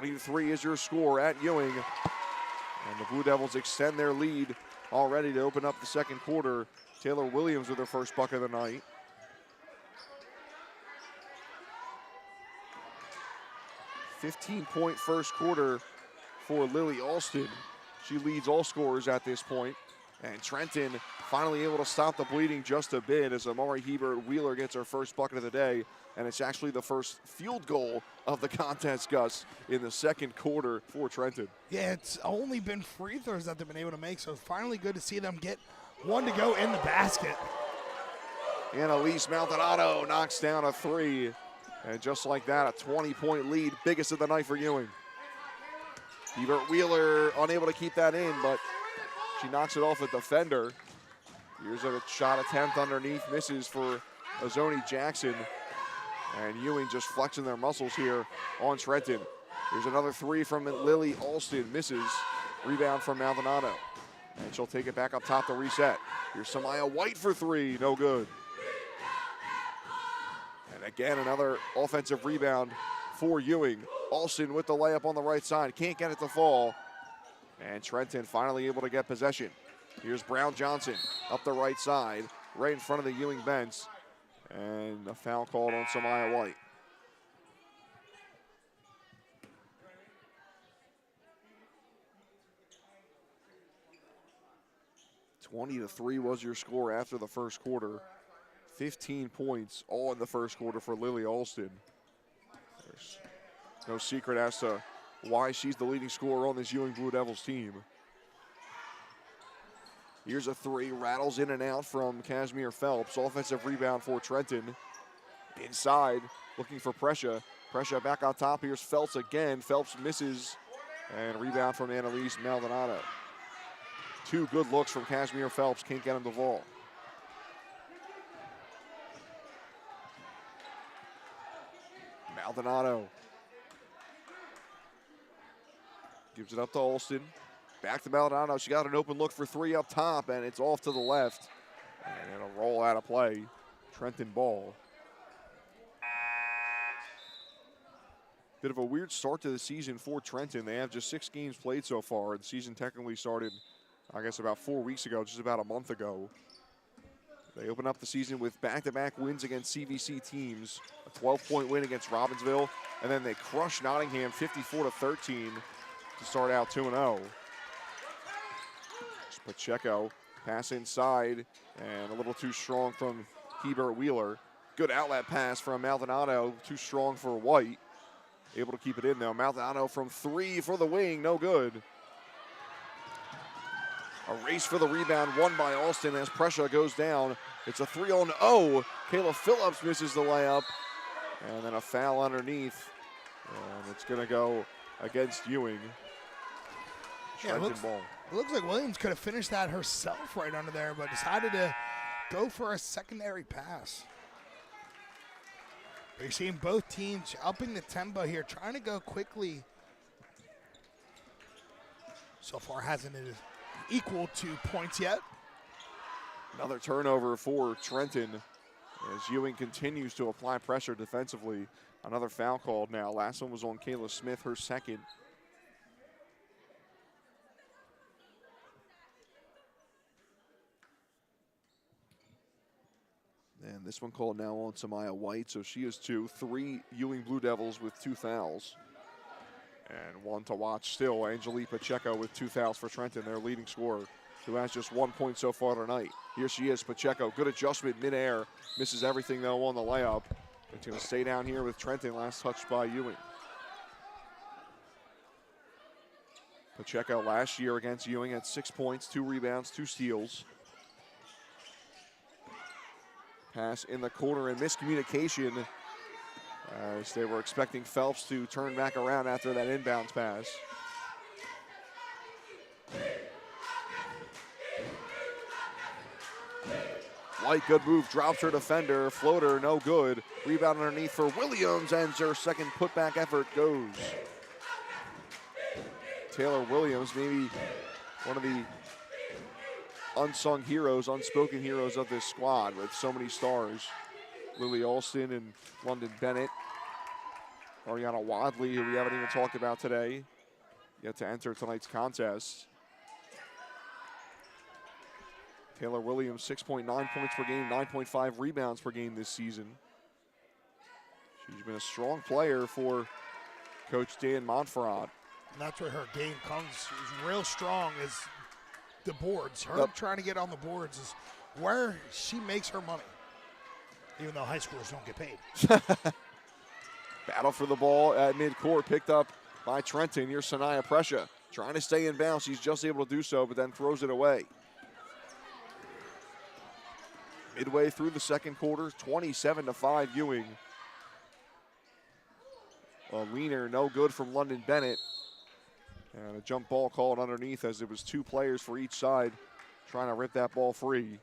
20-3 is your score at Ewing. And the Blue Devils extend their lead already to open up the second quarter. Taylor Williams with her first bucket of the night. .15 first quarter for Lily Alston. She leads all scorers at this point. And Trenton finally able to stop the bleeding just a bit as Amari Hebert Wheeler gets her first bucket of the day. And it's actually the first field goal of the contest, Gus, in the second quarter for Trenton. Yeah, it's only been free throws that they've been able to make, so it's finally good to see them get one to go in the basket. Annalise Maldonado knocks down a three. And just like that, a 20-point lead, biggest of the night for Ewing. Hebert Wheeler unable to keep that in, but she knocks it off a defender. Here's a shot attempt underneath, misses for Azoni Jackson. And Ewing just flexing their muscles here on Trenton. Here's another three from Lily Alston, misses. Rebound from Maldonado. And she'll take it back up top to reset. Here's Samaya White for three, no good. And again, another offensive rebound for Ewing. Alston with the layup on the right side, can't get it to fall. And Trenton finally able to get possession. Here's Brown Johnson up the right side, right in front of the Ewing bench. And a foul called on Samaya White. .20-3 was your score after the first quarter. 15 points all in the first quarter for Lily Alston. There's no secret as to why she's the leading scorer on this Ewing Blue Devils team. Here's a three, rattles in and out from Casimir Phelps. Offensive rebound for Trenton. Inside, looking for Prescia. Prescia back on top. Here's Phelps again. Phelps misses. And rebound from Annalise Maldonado. Two good looks from Casimir Phelps. Can't get him the ball. Maldonado. Gives it up to Alston. Back to Maldonado. She got an open look for three up top, and it's off to the left. And it'll roll out of play. Trenton ball. Bit of a weird start to the season for Trenton. They have just 6 games played so far. The season technically started, I guess, about 4 weeks ago, just about a month ago. They open up the season with back-to-back wins against CVC teams. A 12-point win against Robbinsville. And then they crush Nottingham 54-13 to start out 2-0. Pacheco, pass inside, and a little too strong from Hebert Wheeler. Good outlet pass from Maldonado, too strong for White. Able to keep it in though. Maldonado from 3 for the wing, no good. A race for the rebound won by Alston as pressure goes down. It's a 3-on-0. Kayla Phillips misses the layup. And then a foul underneath. And it's going to go against Ewing. Trenton ball. It looks like Williams could have finished that herself right under there, but decided to go for a secondary pass. But you're seeing both teams upping the tempo here, trying to go quickly. So far hasn't it equal to points yet. Another turnover for Trenton as Ewing continues to apply pressure defensively. Another foul called now. Last one was on Kayla Smith, her second. And this one called now on Samaya White, so she has 2. 3 Ewing Blue Devils with 2 fouls. And one to watch still, Angelique Pacheco with 2 fouls for Trenton, their leading scorer, who has just 1 point so far tonight. Here she is, Pacheco, good adjustment midair. Misses everything though on the layup. It's gonna stay down here with Trenton, last touched by Ewing. Pacheco last year against Ewing had 6 points, 2 rebounds, 2 steals. Pass in the corner and miscommunication as they were expecting Phelps to turn back around after that inbounds pass. White, good move, drops her defender, floater, no good. Rebound underneath for Williams, and her second putback effort goes. Taylor Williams, maybe one of the unsung heroes, unspoken heroes of this squad with so many stars. Lily Alston and London Bennett. Ariana Wadley, who we haven't even talked about today, yet to enter tonight's contest. Taylor Williams, 6.9 points per game, 9.5 rebounds per game this season. She's been a strong player for Coach Dan Montferrat. And that's where her game comes. She's real strong is the boards. Her trying to get on the boards is where she makes her money, even though high schoolers don't get paid. Battle for the ball at midcourt, picked up by Trenton. Here's Sanaya Prescia, trying to stay in bounds. She's just able to do so, but then throws it away. Midway through the second quarter, 27-5 Ewing. A leaner, no good from London Bennett. And a jump ball called underneath as it was 2 players for each side trying to rip that ball free.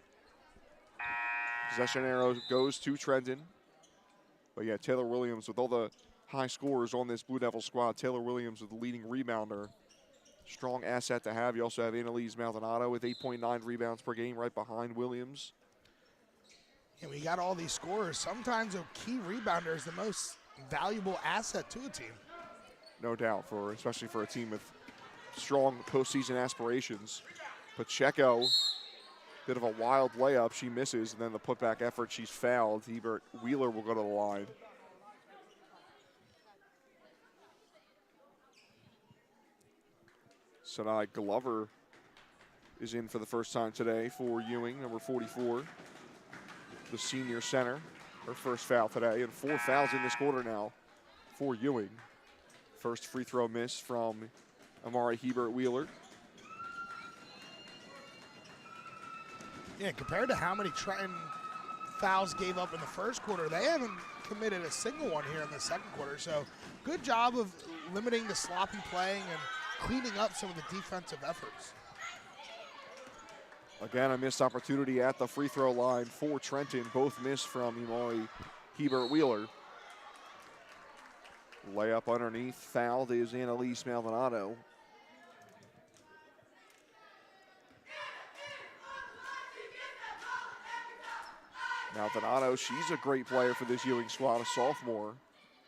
Possession arrow goes to Trenton. But yeah, Taylor Williams with all the high scorers on this Blue Devil squad. Taylor Williams with the leading rebounder. Strong asset to have. You also have Annalise Maldonado with 8.9 rebounds per game right behind Williams. And we got all these scorers. Sometimes a key rebounder is the most valuable asset to a team. No doubt, especially for a team with strong postseason aspirations. Pacheco, bit of a wild layup. She misses, and then the putback effort, she's fouled. Hebert Wheeler will go to the line. Sanai Glover is in for the first time today for Ewing, number 44. The senior center, her first foul today, and 4 fouls in this quarter now for Ewing. First free throw miss from Amari Hebert Wheeler. Yeah, compared to how many Trenton fouls gave up in the first quarter, they haven't committed a single one here in the second quarter. So good job of limiting the sloppy playing and cleaning up some of the defensive efforts. Again, a missed opportunity at the free throw line for Trenton. Both missed from Amari Hebert Wheeler. Layup underneath, fouled is Annalise Maldonado. Maldonado, she's a great player for this Ewing squad, a sophomore.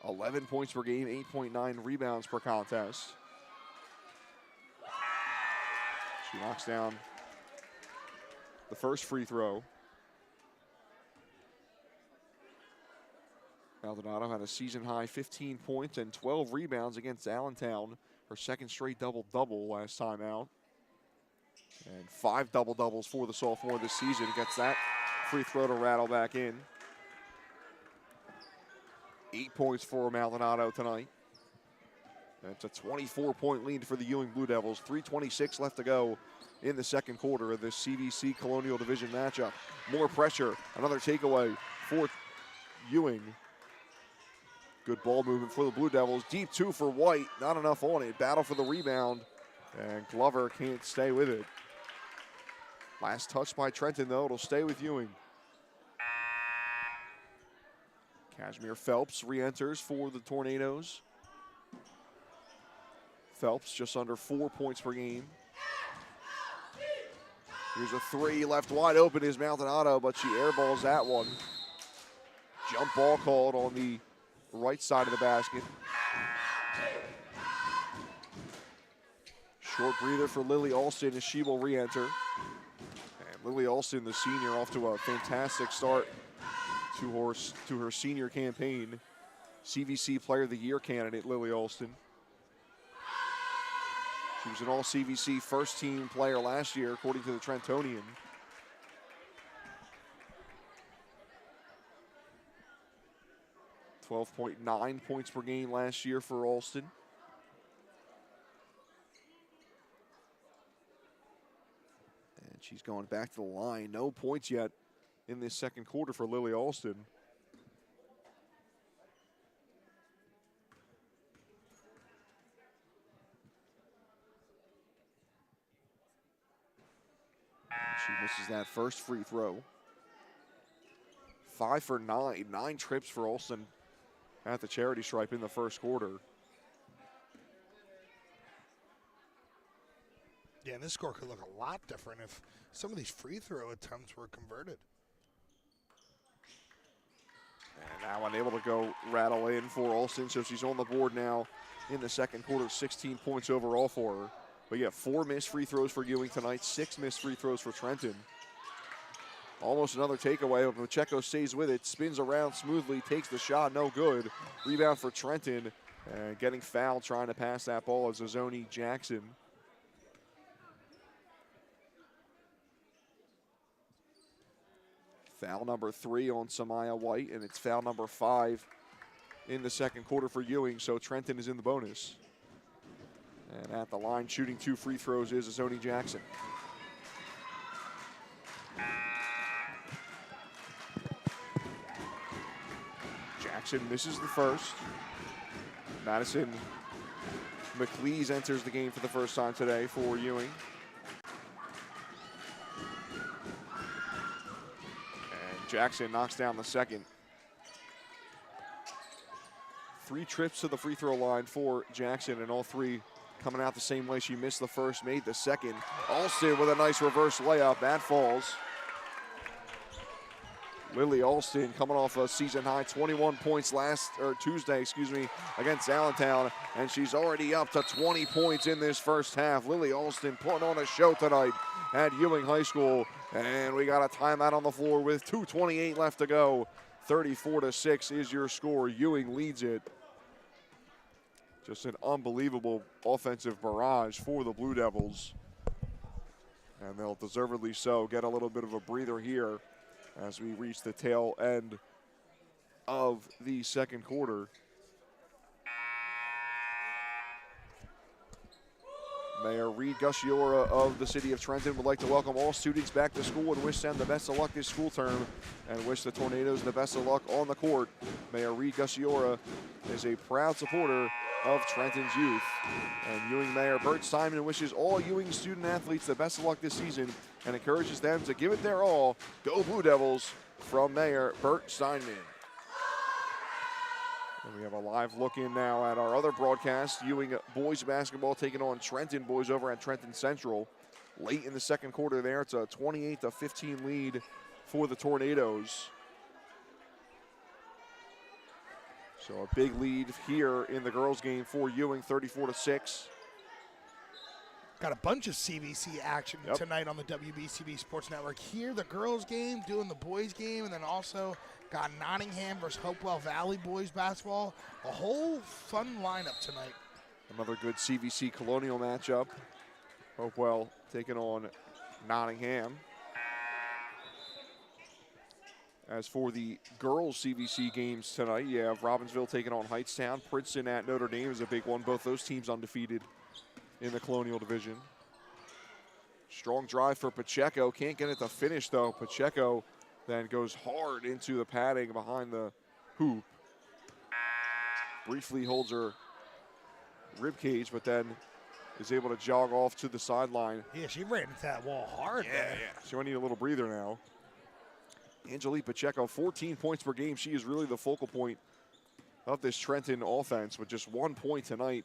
11 points per game, 8.9 rebounds per contest. She knocks down the first free throw. Maldonado had a season-high 15 points and 12 rebounds against Allentown. Her second straight double-double last time out. And 5 double-doubles for the sophomore this season. Gets that free throw to rattle back in. 8 points for Maldonado tonight. It's a 24-point lead for the Ewing Blue Devils. 3:26 left to go in the second quarter of this CVC Colonial Division matchup. More pressure, another takeaway for Ewing. Good ball movement for the Blue Devils. Deep two for White, not enough on it. Battle for the rebound, and Glover can't stay with it. Last touch by Trenton, though. It'll stay with Ewing. Kashmir Phelps re-enters for the Tornadoes. Phelps just under 4 points per game. Here's a three, left wide open is Maldonado, but she airballs that one. Jump ball called on the right side of the basket. Short breather for Lily Alston as she will re-enter. And Lily Alston, the senior, off to a fantastic start to her senior campaign. CVC Player of the Year candidate, Lily Alston. She was an all-CVC first-team player last year, according to the Trentonian. $12.9 points per game last year for Alston. And she's going back to the line. No points yet in this second quarter for Lily Alston. She misses that first free throw. 5 for 9. 9 trips for Alston at the charity stripe in the first quarter. Yeah, and this score could look a lot different if some of these free throw attempts were converted. And now unable to go rattle in for Alston, so she's on the board now in the second quarter. 16 points overall for her. But yeah, 4 missed free throws for Ewing tonight, 6 missed free throws for Trenton. Almost another takeaway, but Pacheco stays with it, spins around smoothly, takes the shot, no good. Rebound for Trenton, and getting fouled trying to pass that ball is Azoni Jackson. Foul number 3 on Samaya White, and it's foul number 5 in the second quarter for Ewing, so Trenton is in the bonus. And at the line, shooting 2 free throws is Azoni Jackson. Jackson misses the first. Madison McLeese enters the game for the first time today for Ewing. And Jackson knocks down the second. 3 trips to the free throw line for Jackson, and all 3 coming out the same way. She missed the first, made the second. Alston with a nice reverse layup. That falls. Lily Alston coming off a season high 21 points Tuesday, against Allentown, and she's already up to 20 points in this first half. Lily Alston putting on a show tonight at Ewing High School, and we got a timeout on the floor with 2:28 left to go. 34-6 is your score. Ewing leads it. Just an unbelievable offensive barrage for the Blue Devils. And they'll deservedly so get a little bit of a breather here as we reach the tail end of the second quarter. Mayor Reed Gusciora of the city of Trenton would like to welcome all students back to school and wish them the best of luck this school term and wish the Tornadoes the best of luck on the court. Mayor Reed Gusciora is a proud supporter of Trenton's youth. And Ewing Mayor Bert Simon wishes all Ewing student athletes the best of luck this season and encourages them to give it their all. Go Blue Devils, from Mayor Bert Steinman. And we have a live look in now at our other broadcast. Ewing boys basketball taking on Trenton boys over at Trenton Central. Late in the second quarter there, it's a 28-15 lead for the Tornadoes. So a big lead here in the girls' game for Ewing, 34-6. Got a bunch of CVC action tonight on the WBCB Sports Network. Here, the girls' game, doing the boys' game, and then also got Nottingham versus Hopewell Valley boys basketball. A whole fun lineup tonight. Another good CVC Colonial matchup. Hopewell taking on Nottingham. As for the girls' CVC games tonight, you have Robbinsville taking on Hightstown. Princeton at Notre Dame is a big one. Both those teams undefeated in the Colonial Division. Strong drive for Pacheco. Can't get it to finish, though. Pacheco then goes hard into the padding behind the hoop. Briefly holds her rib cage, but then is able to jog off to the sideline. Yeah, she ran into that wall hard there. She might need a little breather now. Angelique Pacheco, 14 points per game. She is really the focal point of this Trenton offense with just 1 point tonight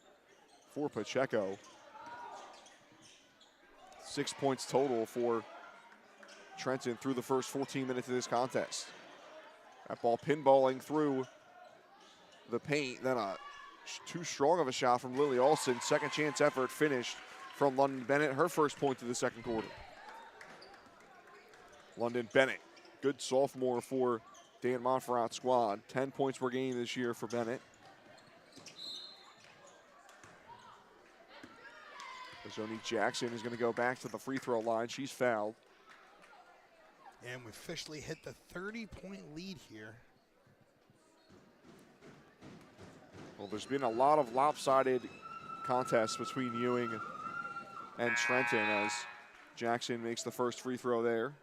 for Pacheco. 6 points total for Trenton through the first 14 minutes of this contest. That ball pinballing through the paint, then too strong of a shot from Lily Olson. Second chance effort finished from London Bennett, her first point of the second quarter. London Bennett, good sophomore for Dan Montferrat's squad. 10 points per game this year for Bennett. Zoni Jackson is going to go back to the free throw line. She's fouled. And we officially hit the 30-point lead here. Well, there's been a lot of lopsided contests between Ewing and Trenton as Jackson makes the first free throw there.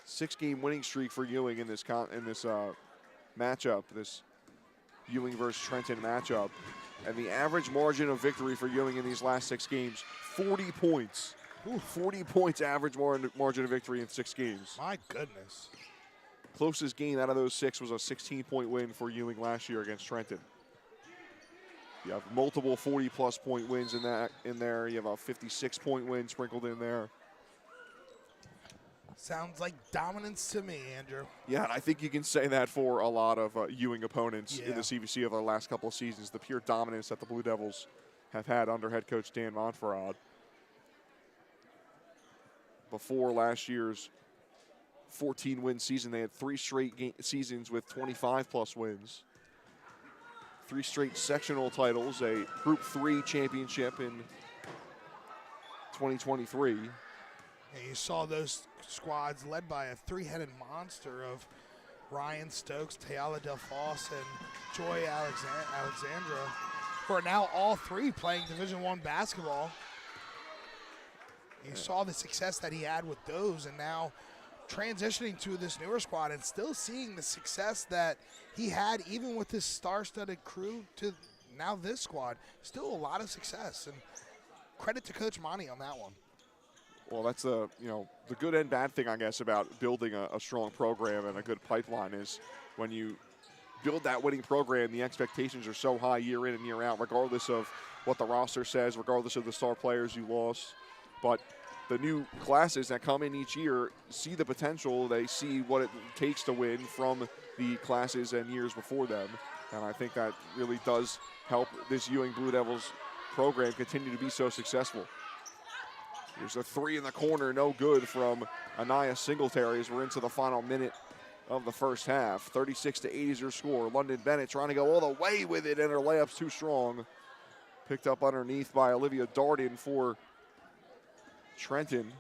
6-game winning streak for Ewing in this matchup, this Ewing versus Trenton matchup. And the average margin of victory for Ewing in these last 6 games, 40 points. Ooh, 40 points average margin of victory in 6 games. My goodness. Closest game out of those 6 was a 16-point win for Ewing last year against Trenton. You have multiple 40-plus point wins in there. You have a 56-point win sprinkled in there. Sounds like dominance to me, Andrew. Yeah, and I think you can say that for a lot of Ewing opponents in the CVC over the last couple of seasons. The pure dominance that the Blue Devils have had under head coach Dan Montferrat. Before last year's 14-win season, they had 3 straight seasons with 25-plus wins. 3 straight sectional titles, a Group 3 championship in 2023. And you saw those squads led by a 3-headed monster of Ryan Stokes, Tayala Del Foss, and Joy Alexandra, who are now all 3 playing Division I basketball. You saw the success that he had with those, and now transitioning to this newer squad and still seeing the success that he had even with this star-studded crew to now this squad. Still a lot of success, and credit to Coach Monty on that one. Well, that's the good and bad thing, I guess, about building a strong program and a good pipeline is when you build that winning program, the expectations are so high year in and year out, regardless of what the roster says, regardless of the star players you lost. But the new classes that come in each year see the potential. They see what it takes to win from the classes and years before them. And I think that really does help this Ewing Blue Devils program continue to be so successful. Here's a 3 in the corner, no good from Anaya Singletary as we're into the final minute of the first half. 36-8 is your score. London Bennett trying to go all the way with it, and her layup's too strong. Picked up underneath by Olivia Darden for Trenton.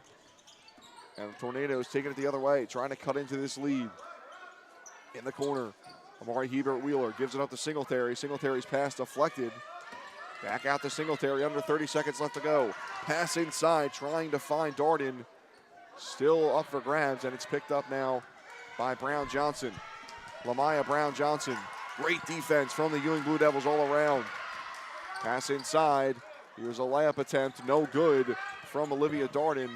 And the Tornadoes taking it the other way, trying to cut into this lead. In the corner, Amari Hebert-Wheeler gives it up to Singletary. Singletary's pass deflected. Back out to Singletary, under 30 seconds left to go. Pass inside, trying to find Darden. Still up for grabs, and it's picked up now by Brown Johnson. Lamaya Brown Johnson. Great defense from the Ewing Blue Devils all around. Pass inside. Here's a layup attempt, no good from Olivia Darden.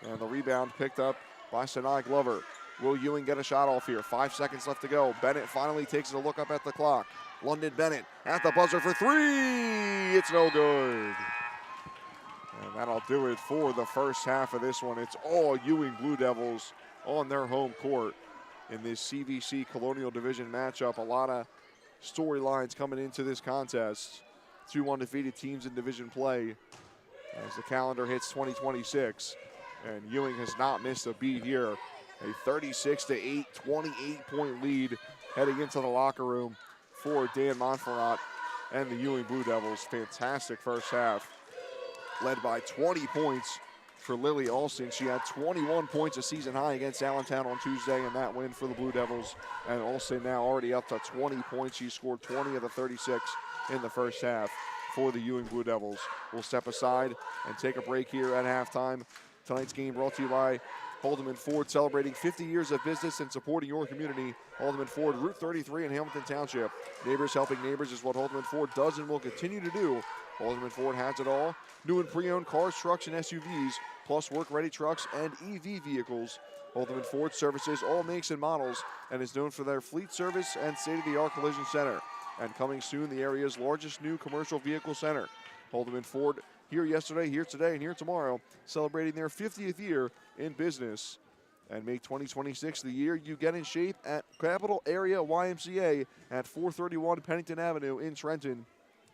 And the rebound picked up by Sanai Glover. Will Ewing get a shot off here? 5 seconds left to go. Bennett finally takes a look up at the clock. London Bennett at the buzzer for 3. It's no good. And that'll do it for the first half of this one. It's all Ewing Blue Devils on their home court in this CVC Colonial Division matchup. A lot of storylines coming into this contest. 2 undefeated teams in division play as the calendar hits 2026. And Ewing has not missed a beat here. A 36-8, 28-point lead heading into the locker room for Dan Montferrat and the Ewing Blue Devils. Fantastic first half, led by 20 points for Lily Alston. She had 21 points, a season high against Allentown on Tuesday in that win for the Blue Devils. And Alston now already up to 20 points. She scored 20 of the 36 in the first half for the Ewing Blue Devils. We'll step aside and take a break here at halftime. Tonight's game brought to you by Haldeman Ford, celebrating 50 years of business and supporting your community. Haldeman Ford, Route 33 in Hamilton Township. Neighbors helping neighbors is what Haldeman Ford does and will continue to do. Haldeman Ford has it all. New and pre-owned cars, trucks, and SUVs, plus work-ready trucks and EV vehicles. Haldeman Ford services all makes and models and is known for their fleet service and state-of-the-art collision center. And coming soon, the area's largest new commercial vehicle center. Haldeman Ford, here yesterday, here today, and here tomorrow, celebrating their 50th year in business. And make 2026 the year you get in shape at Capital Area YMCA at 431 Pennington Avenue in Trenton.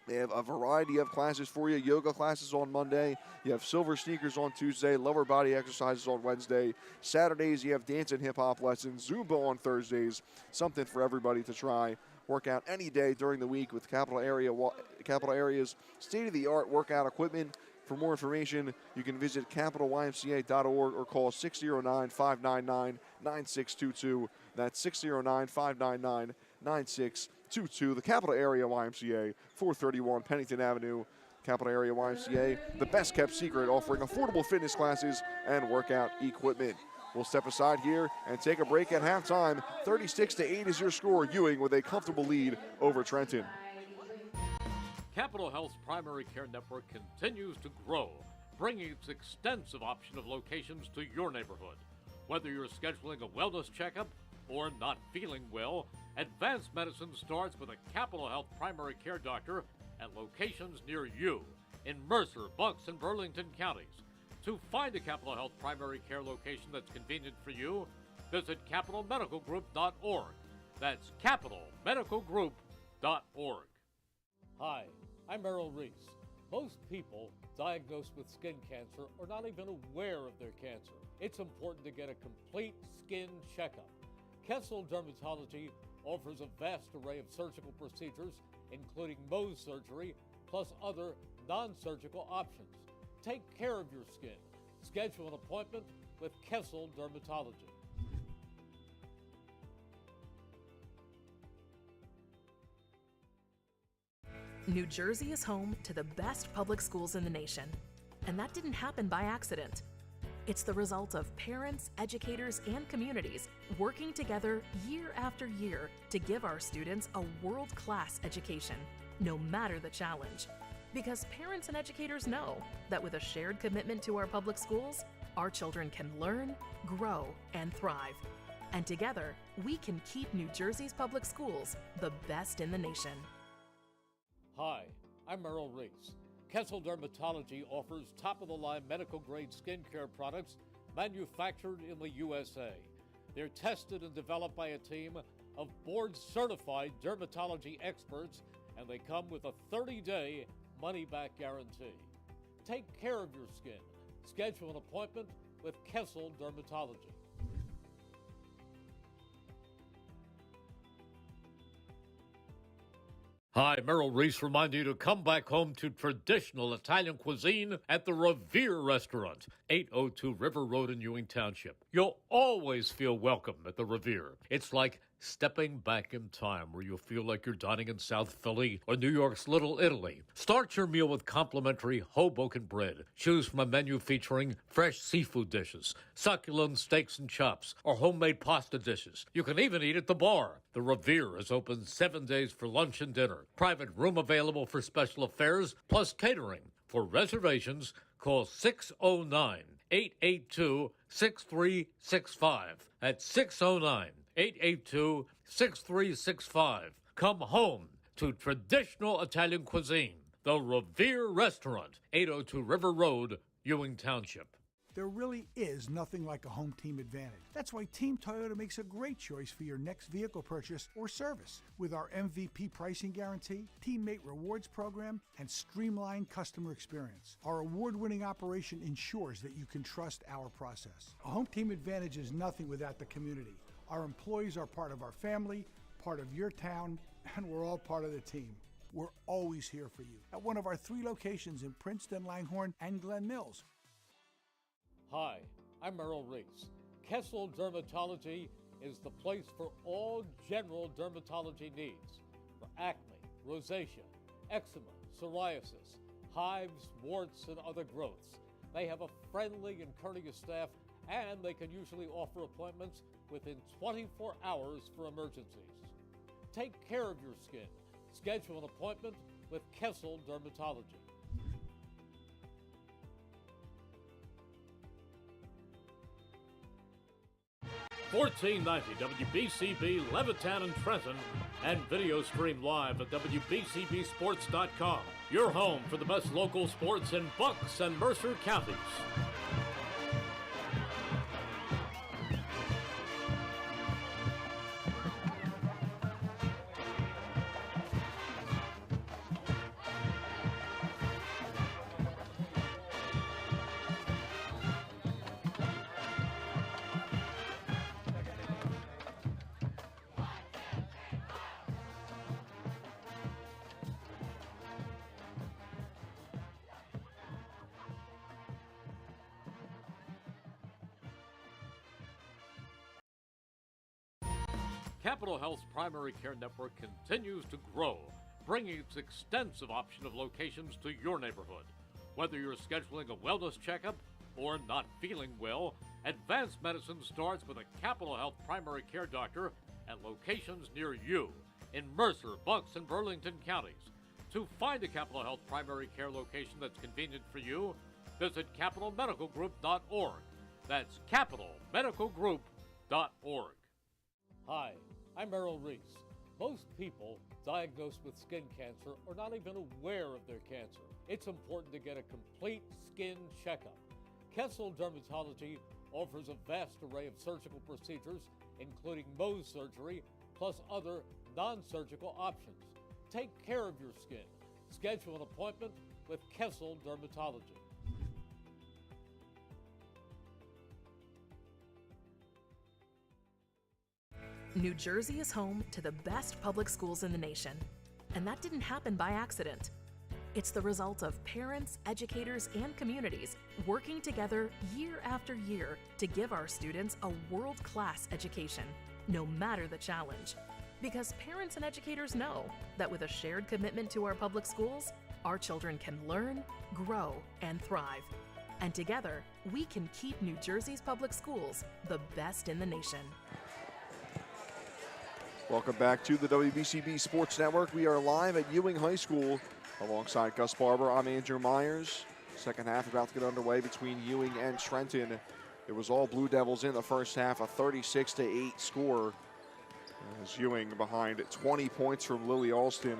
They have a variety of classes for you. Yoga classes on Monday. You have silver sneakers on Tuesday. Lower body exercises on Wednesday. Saturdays, you have dance and hip-hop lessons. Zumba on Thursdays. Something for everybody to try. Work out any day during the week with Capital Area's state-of-the-art workout equipment. For more information, you can visit capitalymca.org or call 609-599-9622. That's 609-599-9622. The Capital Area YMCA, 431 Pennington Avenue. Capital Area YMCA, the best kept secret, offering affordable fitness classes and workout equipment. We'll step aside here and take a break at halftime. 36-8 is your score. Ewing with a comfortable lead over Trenton. Capital Health's primary care network continues to grow, bringing its extensive option of locations to your neighborhood. Whether you're scheduling a wellness checkup or not feeling well, advanced medicine starts with a Capital Health primary care doctor at locations near you in Mercer, Bucks, and Burlington counties. To find a Capital Health primary care location that's convenient for you, visit capitalmedicalgroup.org. That's capitalmedicalgroup.org. Hi, I'm Merrill Reese. Most people diagnosed with skin cancer are not even aware of their cancer. It's important to get a complete skin checkup. Kessel Dermatology offers a vast array of surgical procedures, including Mohs surgery, plus other non-surgical options. Take care of your skin. Schedule an appointment with Kessel Dermatology. New Jersey is home to the best public schools in the nation. And that didn't happen by accident. It's the result of parents, educators, and communities working together year after year to give our students a world-class education, no matter the challenge. Because parents and educators know that with a shared commitment to our public schools, our children can learn, grow, and thrive. And together, we can keep New Jersey's public schools the best in the nation. Hi, I'm Merrill Reese. Kessel Dermatology offers top-of-the-line medical-grade skincare products manufactured in the USA. They're tested and developed by a team of board-certified dermatology experts, and they come with a 30-day money-back guarantee. Take care of your skin. Schedule an appointment with Kessel Dermatology. Hi, Merrill Reese reminding you to come back home to traditional Italian cuisine at the Revere Restaurant, 802 River Road in Ewing Township. You'll always feel welcome at the Revere. It's like stepping back in time where you'll feel like you're dining in South Philly or New York's Little Italy. Start your meal with complimentary Hoboken bread. Choose from a menu featuring fresh seafood dishes, succulent steaks and chops, or homemade pasta dishes. You can even eat at the bar. The Revere is open 7 days for lunch and dinner. Private room available for special affairs, plus catering. For reservations, call 609-882-6365. That's 609-882-6365. Come home to traditional Italian cuisine. The Revere Restaurant, 802 River Road, Ewing Township. There really is nothing like a home team advantage. That's why Team Toyota makes a great choice for your next vehicle purchase or service. With our MVP pricing guarantee, teammate rewards program, and streamlined customer experience, our award-winning operation ensures that you can trust our process. A home team advantage is nothing without the community. Our employees are part of our family, part of your town, and we're all part of the team. We're always here for you at one of our 3 locations in Princeton, Langhorne, and Glen Mills. Hi, I'm Merrill Reese. Kessel Dermatology is the place for all general dermatology needs for acne, rosacea, eczema, psoriasis, hives, warts, and other growths. They have a friendly and courteous staff, and they can usually offer appointments within 24 hours for emergencies. Take care of your skin. Schedule an appointment with Kessel Dermatology. $14.90 WBCB Levittown and Trenton, and video stream live at WBCBSports.com. Your home for the best local sports in Bucks and Mercer counties. Capital Health's primary care network continues to grow, bringing its extensive option of locations to your neighborhood. Whether you're scheduling a wellness checkup or not feeling well, advanced medicine starts with a Capital Health primary care doctor at locations near you in Mercer, Bucks, and Burlington counties. To find a Capital Health primary care location that's convenient for you, visit capitalmedicalgroup.org. That's capitalmedicalgroup.org. Hi, I'm Merrill Reese. Most people diagnosed with skin cancer are not even aware of their cancer. It's important to get a complete skin checkup. Kessel Dermatology offers a vast array of surgical procedures, including Mohs surgery, plus other non-surgical options. Take care of your skin. Schedule an appointment with Kessel Dermatology. New Jersey is home to the best public schools in the nation. And that didn't happen by accident. It's the result of parents, educators, and communities working together year after year to give our students a world-class education, no matter the challenge. Because parents and educators know that with a shared commitment to our public schools, our children can learn, grow, and thrive. And together, we can keep New Jersey's public schools the best in the nation. Welcome back to the WBCB Sports Network. We are live at Ewing High School alongside Gus Barber. I'm Andrew Myers. Second half about to get underway between Ewing and Trenton. It was all Blue Devils in the first half, a 36-8 score. As Ewing behind 20 points from Lily Alston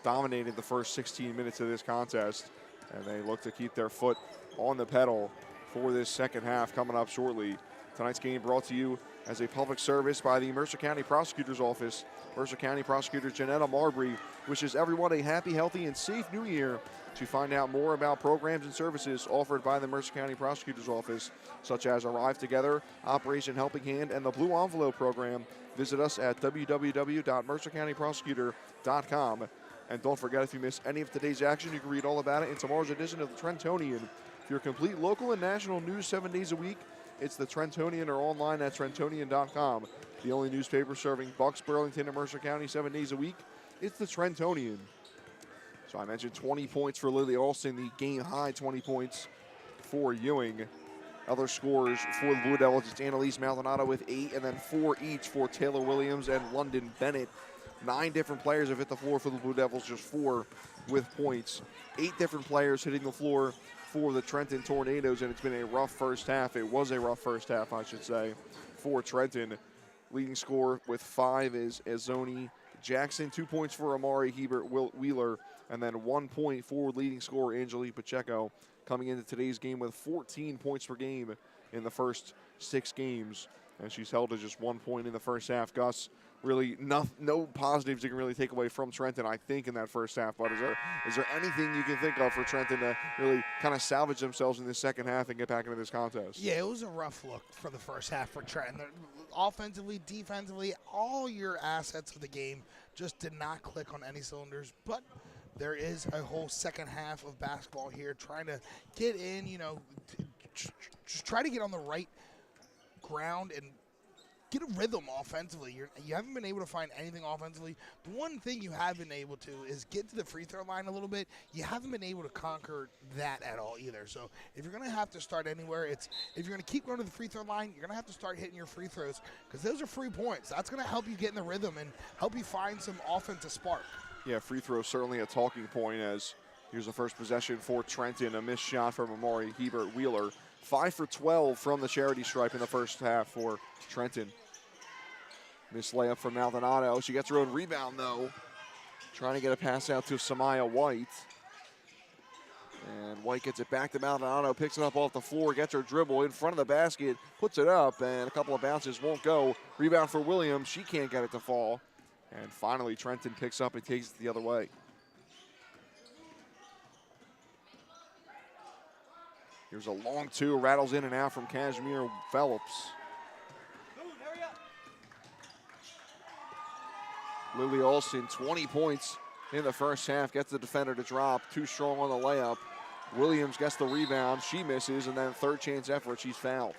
dominated the first 16 minutes of this contest. And they look to keep their foot on the pedal for this second half coming up shortly. Tonight's game brought to you as a public service by the Mercer County Prosecutor's Office. Mercer County Prosecutor Janetta Marbury wishes everyone a happy, healthy, and safe new year. To find out more about programs and services offered by the Mercer County Prosecutor's Office, such as Arrive Together, Operation Helping Hand, and the Blue Envelope Program, visit us at www.mercercountyprosecutor.com. And don't forget, if you miss any of today's action, you can read all about it in tomorrow's edition of the Trentonian. For your complete local and national news 7 days a week, it's the Trentonian or online at Trentonian.com. The only newspaper serving Bucks, Burlington, and Mercer County 7 days a week. It's the Trentonian. So I mentioned 20 points for Lily Alston, the game high 20 points for Ewing. Other scores for the Blue Devils, it's Annalise Maldonado with 8, and then 4 each for Taylor Williams and London Bennett. 9 different players have hit the floor for the Blue Devils, just 4 with points. 8 different players hitting the floor for the Trenton Tornadoes, and it's been a rough first half. It was a rough first half, I should say, for Trenton. Leading scorer with 5 is Azoni Jackson. 2 points for Amari Hebert Wheeler, and then 1 point for leading scorer Angelique Pacheco, coming into today's game with 14 points per game in the first 6 games. And she's held to just 1 point in the first half. Gus, really no positives you can really take away from Trenton, I think, in that first half. But is there anything you can think of for Trenton to really kind of salvage themselves in this second half and get back into this contest? Yeah, it was a rough look for the first half for Trenton. Offensively, defensively, all your assets of the game just did not click on any cylinders. But there is a whole second half of basketball here, trying to get in, just try to get on the right ground and get a rhythm offensively. You haven't been able to find anything offensively. The one thing you have been able to is get to the free throw line a little bit. You haven't been able to conquer that at all either. So if you're going to have to start anywhere, if you're going to keep going to the free throw line, you're going to have to start hitting your free throws because those are free points. That's going to help you get in the rhythm and help you find some offensive spark. Yeah, free throw certainly a talking point as here's the first possession for Trenton. A missed shot from Amari Hebert Wheeler. 5 for 12 from the charity stripe in the first half for Trenton. Missed layup from Maldonado. She gets her own rebound, though. Trying to get a pass out to Samaya White. And White gets it back to Maldonado, picks it up off the floor, gets her dribble in front of the basket, puts it up, and a couple of bounces won't go. Rebound for Williams. She can't get it to fall. And finally, Trenton picks up and takes it the other way. Here's a long two, rattles in and out from Kashmir Phelps. Lily Olsen, 20 points in the first half, gets the defender to drop. Too strong on the layup. Williams gets the rebound. She misses, and then third chance effort, she's fouled.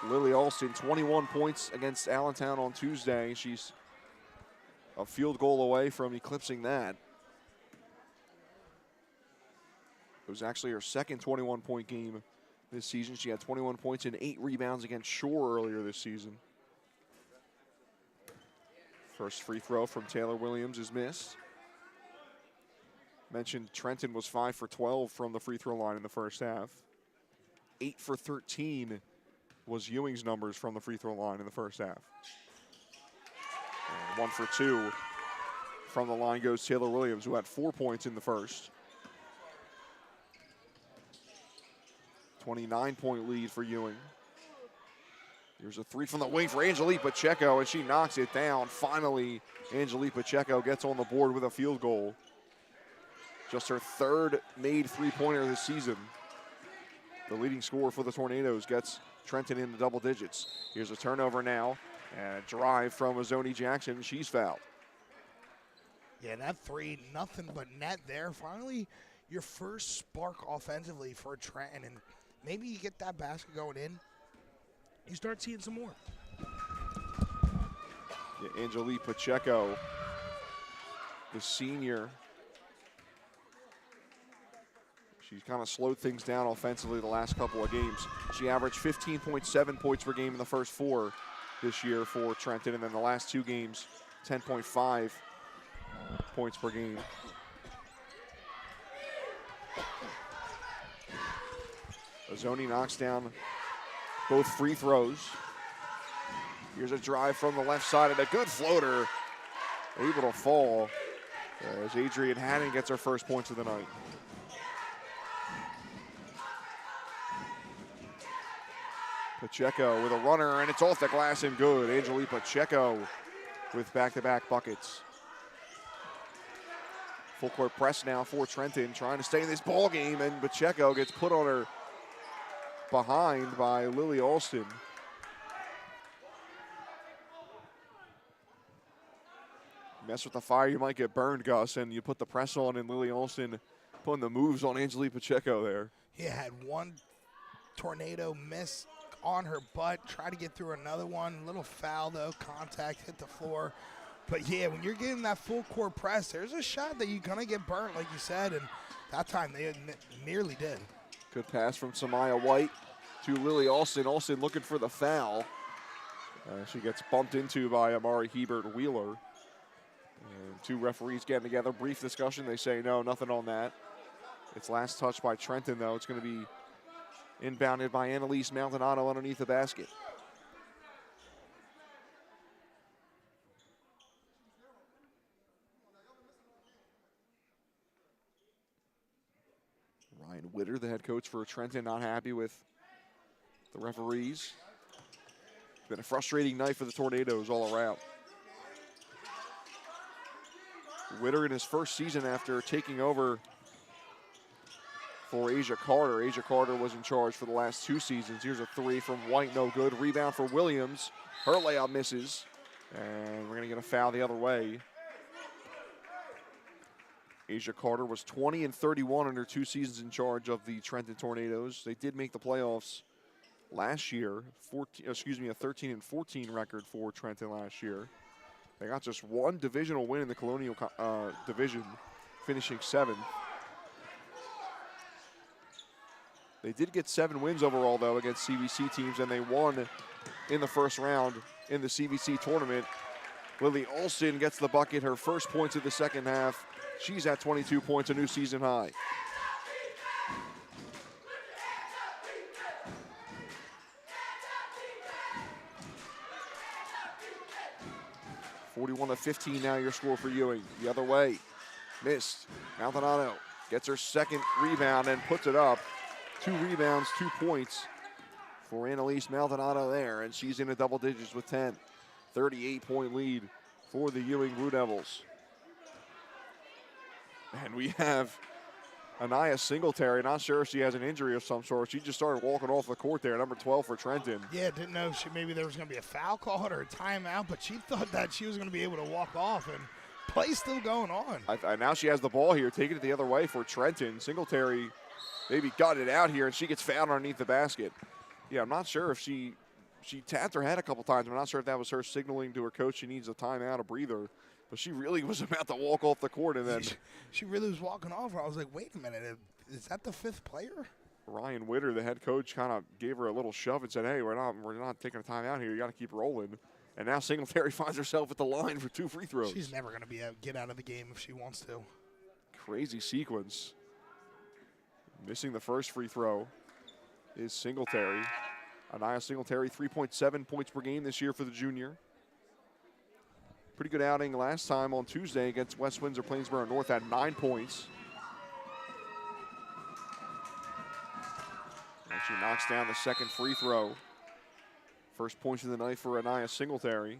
Lily Olsen, 21 points against Allentown on Tuesday. She's a field goal away from eclipsing that. It was actually her second 21-point game this season. She had 21 points and 8 rebounds against Shore earlier this season. First free throw from Taylor Williams is missed. Mentioned Trenton was 5 for 12 from the free throw line in the first half. 8 for 13 was Ewing's numbers from the free throw line in the first half. And 1 for 2 from the line goes Taylor Williams, who had 4 points in the first. 29-point lead for Ewing. Here's a three from the wing for Angelique Pacheco, and she knocks it down. Finally, Angelique Pacheco gets on the board with a field goal. Just her third made three-pointer this season. The leading scorer for the Tornadoes gets Trenton into double digits. Here's a turnover now, and a drive from Azoni Jackson. She's fouled. Yeah, that three, nothing but net there. Finally, your first spark offensively for Trenton, and maybe you get that basket going in, you start seeing some more. Yeah, Angelique Pacheco, the senior. She's kind of slowed things down offensively the last couple of games. She averaged 15.7 points per game in the first 4 this year for Trenton, and then the last 2 games, 10.5 points per game. Azoni knocks down both free throws. Here's a drive from the left side and a good floater. Able to fall as Adrian Haddon gets her first points of the night. Pacheco with a runner, and it's off the glass and good. Angelique Pacheco with back-to-back buckets. Full court press now for Trenton, trying to stay in this ball game, and Pacheco gets put on her behind by Lily Alston. Mess with the fire, you might get burned, Gus, and you put the press on, and Lily Alston putting the moves on Angelique Pacheco there. He had one tornado miss on her butt, try to get through another one. Little foul, though, contact, hit the floor. But, yeah, when you're getting that full court press, there's a shot that you're going to get burnt, like you said, and that time they nearly did. Good pass from Samaya White to Lily Alston. Alston looking for the foul. She gets bumped into by Amari Hebert Wheeler. And 2 referees getting together. Brief discussion. They say no, nothing on that. It's last touch by Trenton, though. It's going to be inbounded by Annalise Maldonado underneath the basket. Ryan Witter, the head coach for Trenton, not happy with the referees. It's been a frustrating night for the Tornadoes all around. Witter in his first season after taking over for Asia Carter. Asia Carter was in charge for the last 2 seasons. Here's a 3 from White, no good. Rebound for Williams. Her layup misses. And we're going to get a foul the other way. Asia Carter was 20-31 in her 2 seasons in charge of the Trenton Tornadoes. They did make the playoffs last year. A 13-14 record for Trenton last year. They got just 1 divisional win in the Colonial Division, finishing 7th. They did get 7 wins overall, though, against CVC teams, and they won in the first round in the CVC tournament. Lily Alston gets the bucket, her first points of the second half. She's at 22 points, a new season high. (41-15) now your score for Ewing. The other way, missed. Maldonado gets her second rebound and puts it up. 2 rebounds, 2 points for Annalise Maldonado there, and she's in the double digits with 10. 38-point lead for the Ewing Blue Devils. And we have Anaya Singletary. Not sure if she has an injury of some sort. She just started walking off the court there, number 12 for Trenton. Yeah, didn't know if maybe there was going to be a foul called or a timeout, but she thought that she was going to be able to walk off, and play's still going on. Now she has the ball here, taking it the other way for Trenton. Singletary maybe got it out here, and she gets fouled underneath the basket. Yeah, I'm not sure if she tapped her head a couple times. I'm not sure if that was her signaling to her coach she needs a timeout, a breather. But she really was about to walk off the court, and then she really was walking off. I was like, wait a minute, is that the 5th player? Ryan Witter, the head coach, kind of gave her a little shove and said, hey, we're not taking a timeout here. You got to keep rolling. And now Singletary finds herself at the line for 2 free throws. She's never going to get out of the game if she wants to. Crazy sequence. Missing the first free throw is Singletary. Anaya Singletary, 3.7 points per game this year for the junior. Pretty good outing last time on Tuesday against West Windsor Plainsboro North at 9 points. And she knocks down the second free throw. First points of the night for Anaya Singletary.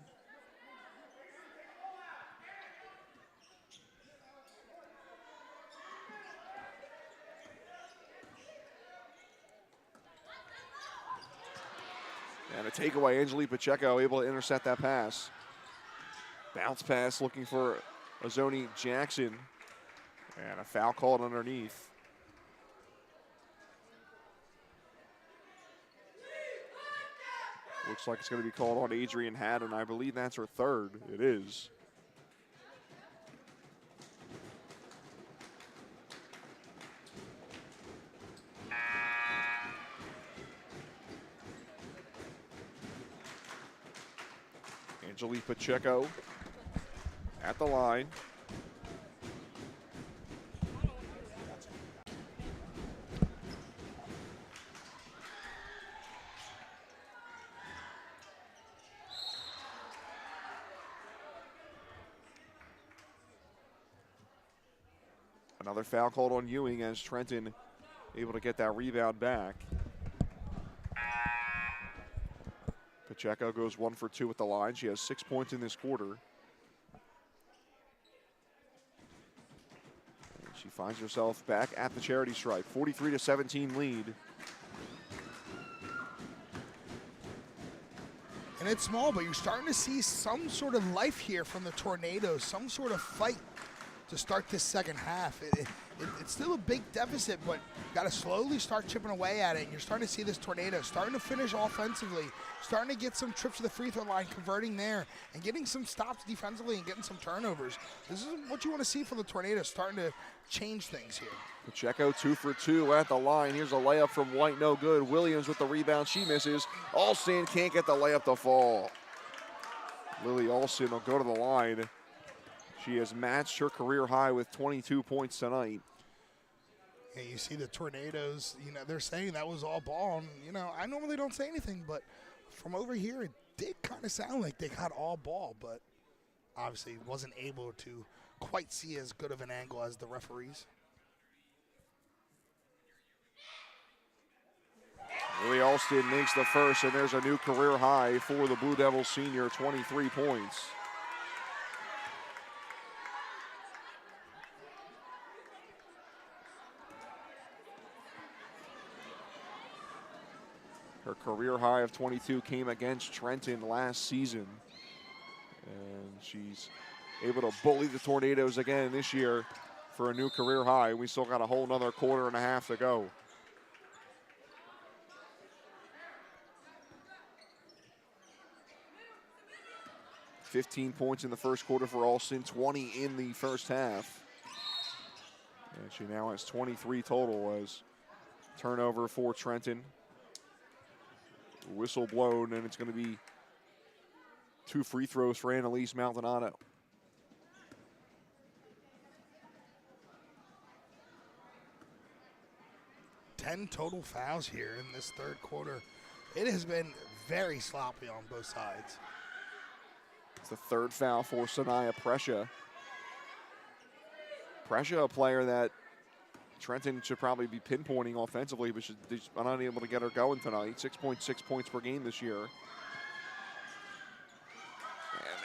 And a takeaway, Angelique Pacheco able to intercept that pass. Bounce pass looking for Azoni Jackson. And a foul called underneath. Looks like it's going to be called on Adrian Haddon. I believe that's her 3rd. It is. Angelique Pacheco at the line. Another foul called on Ewing as Trenton able to get that rebound back. Pacheco goes 1 for 2 at the line. She has 6 points in this quarter. And she finds herself back at the charity stripe. 43-17 lead. And it's small, but you're starting to see some sort of life here from the Tornadoes, some sort of fight to start this second half. It's still a big deficit, but you got to slowly start chipping away at it. And you're starting to see this Tornado starting to finish offensively, starting to get some trips to the free throw line, converting there, and getting some stops defensively and getting some turnovers. This is what you want to see from the Tornadoes, starting to change things here. Pacheco 2 for 2 at the line. Here's a layup from White, no good. Williams with the rebound, she misses. Alston can't get the layup to fall. Lily Alston will go to the line. She has matched her career high with 22 points tonight. Yeah, you see the Tornadoes, they're saying that was all ball. And, I normally don't say anything, but from over here, it did kind of sound like they got all ball, but obviously wasn't able to quite see as good of an angle as the referees. Lily Alston makes the first, and there's a new career high for the Blue Devils senior, 23 points. Her career high of 22 came against Trenton last season. And she's able to bully the Tornadoes again this year. for a new career high. We still got a whole nother quarter and a half to go. $15 points in the first quarter for Alston, 20 in the first half. And she now has 23 total as turnover for Trenton. Whistle blown, and it's going to be 2 free throws for Annalise Maldonado. Ten total fouls here in this third quarter. It has been very sloppy on both sides. It's the third foul for Sanaya Prescia. Prescia, a player that Trenton should probably be pinpointing offensively, but she's unable to get her going tonight. 6.6 points per game this year. And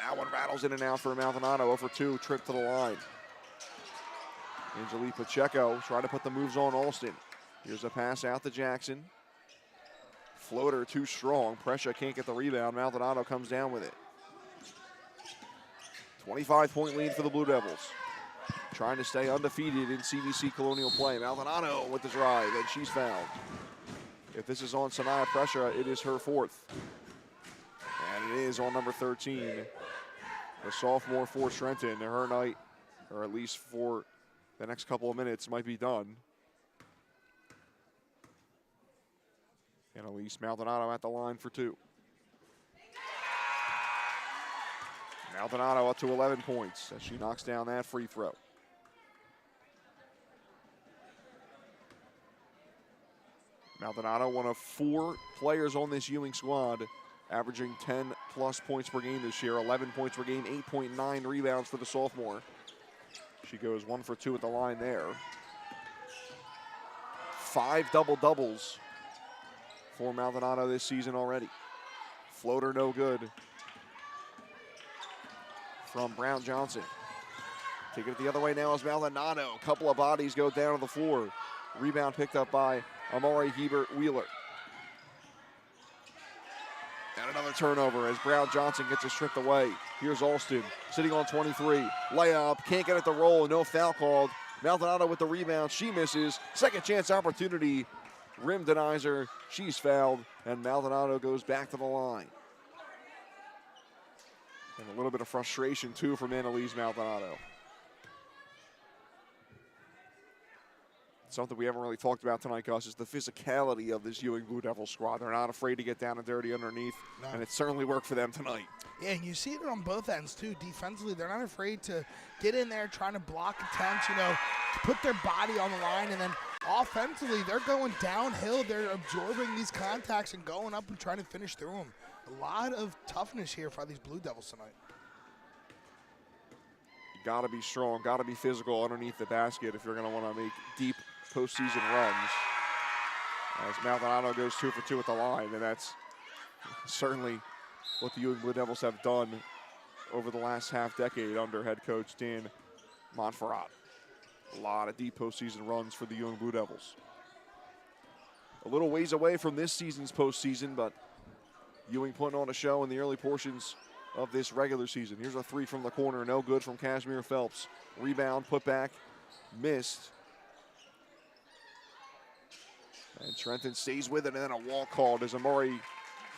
that one rattles in and out for Maldonado. 0 for 2, trip to the line. Angelique Pacheco trying to put the moves on Alston. Here's a pass out to Jackson. Floater too strong. Prescia can't get the rebound. Maldonado comes down with it. 25-point lead for the Blue Devils. Trying to stay undefeated in CVC Colonial play. Maldonado with the drive, and she's fouled. If this is on Sanaya Prescia, it is her 4th. And it is on number 13. The sophomore for Trenton. Her night, or at least for the next couple of minutes, might be done. Annalise Maldonado at the line for 2. Maldonado up to 11 points as she knocks down that free throw. Maldonado, one of 4 players on this Ewing squad, averaging 10-plus points per game this year, 11 points per game, 8.9 rebounds for the sophomore. She goes 1 for 2 at the line there. 5 double-doubles for Maldonado this season already. Floater no good from Brown Johnson. Taking it the other way now is Maldonado. A couple of bodies go down to the floor. Rebound picked up by Amari Hebert-Wheeler. And another turnover as Brown Johnson gets it stripped away. Here's Alston sitting on 23. Layup, can't get it to roll, no foul called. Maldonado with the rebound, she misses. Second chance opportunity. Rim denies her, she's fouled, and Maldonado goes back to the line. And a little bit of frustration, too, from Annalise Maldonado. Something we haven't really talked about tonight, Gus, is the physicality of this Ewing Blue Devils squad. They're not afraid to get down and dirty underneath, and it certainly worked for them tonight. Yeah, and you see it on both ends, too. Defensively, they're not afraid to get in there, trying to block attempts, put their body on the line, and then offensively, they're going downhill. They're absorbing these contacts and going up and trying to finish through them. A lot of toughness here for these Blue Devils tonight. You got to be strong, got to be physical underneath the basket if you're going to want to make deep postseason runs. As Maldonado goes 2 for 2 at the line, and that's certainly what the Ewing Blue Devils have done over the last half decade under head coach Dan Montferrat. A lot of deep postseason runs for the Ewing Blue Devils. A little ways away from this season's postseason, but Ewing putting on a show in the early portions of this regular season. Here's a 3 from the corner, no good from Kashmir Phelps. Rebound, put back, missed. And Trenton stays with it, and then a walk called as Amari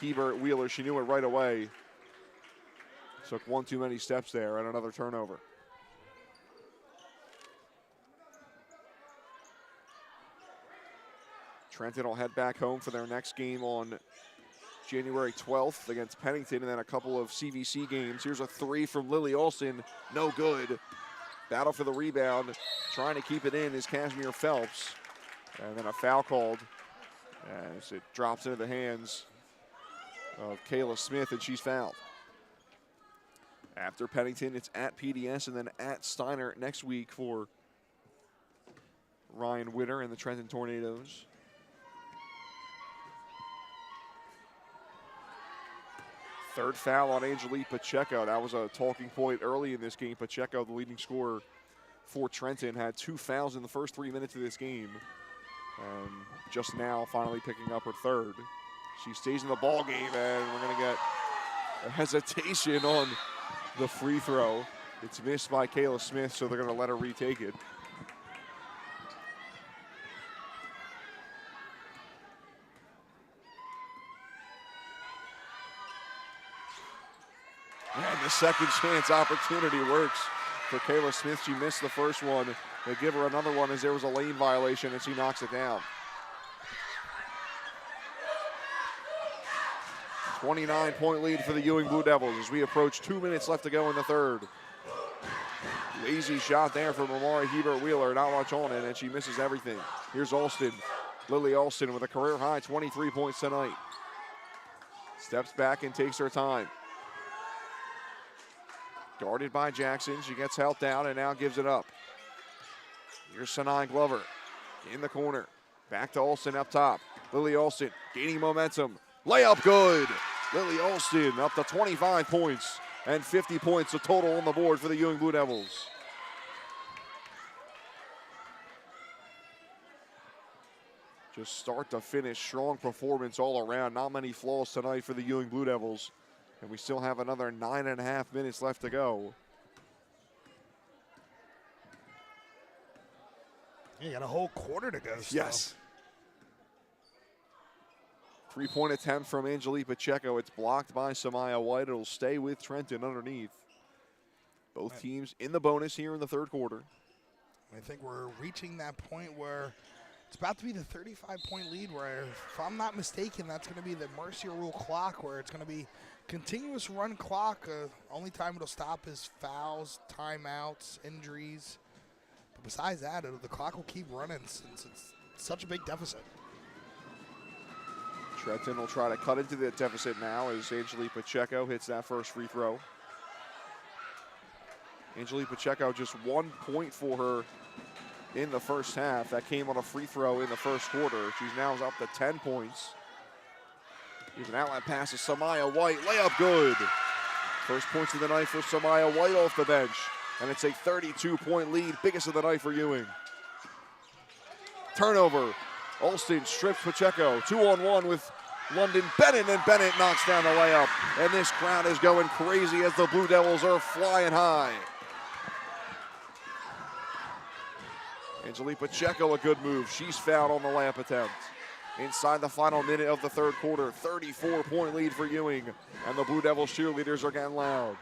Hebert-Wheeler. She knew it right away. Took one too many steps there, and another turnover. Trenton will head back home for their next game on January 12th against Pennington, and then a couple of CVC games. Here's a 3 from Lily Olsen, no good. Battle for the rebound, trying to keep it in is Kashmir Phelps. And then a foul called as it drops into the hands of Kayla Smith, and she's fouled. After Pennington, it's at PDS and then at Steiner next week for Ryan Witter and the Trenton Tornadoes. Third foul on Angelique Pacheco. That was a talking point early in this game. Pacheco, the leading scorer for Trenton, had 2 fouls in the first 3 minutes of this game. And just now finally picking up her 3rd. She stays in the ball game, and we're going to get a hesitation on the free throw. It's missed by Kayla Smith, so they're going to let her retake it. second chance opportunity works for Kayla Smith. She missed the first one. They give her another one as there was a lane violation, and she knocks it down. 29-point lead for the Ewing Blue Devils as we approach 2 minutes left to go in the third. Lazy shot there from Amari Hebert-Wheeler, not much on it, and she misses everything. Here's Alston, Lily Alston with a career-high 23 points tonight. Steps back and takes her time. Guarded by Jackson, she gets helped out and now gives it up. Here's Sanai Glover in the corner. Back to Alston up top. Lily Alston gaining momentum. Layup good. Lily Alston up to 25 points and 50 points a total on the board for the Ewing Blue Devils. Just start to finish, strong performance all around. Not many flaws tonight for the Ewing Blue Devils. And we still have another 9.5 minutes left to go. You got a whole quarter to go. Still. Yes. 3-point attempt from Angelique Pacheco. It's blocked by Samaya White. It'll stay with Trenton underneath. Both teams in the bonus here in the third quarter. I think we're reaching that point where it's about to be the 35-point lead where, if I'm not mistaken, that's going to be the Mercier rule clock where it's going to be continuous run clock. Only time it'll stop is fouls, timeouts, injuries. But besides that, the clock will keep running since it's such a big deficit. Trenton will try to cut into the deficit now as Angelique Pacheco hits that first free throw. Angelique Pacheco just 1 point for her in the first half. That came on a free throw in the first quarter. She's now up to 10 points. Here's an outlet pass to Samaya White. Layup good. First points of the night for Samaya White off the bench. And it's a 32-point lead, biggest of the night for Ewing. Turnover. Alston strips Pacheco. 2-on-1 with London Bennett, and Bennett knocks down the layup. And this crowd is going crazy as the Blue Devils are flying high. Angelique Pacheco, a good move. She's fouled on the layup attempt. Inside the final minute of the third quarter, 34-point lead for Ewing. And the Blue Devils cheerleaders are getting loud.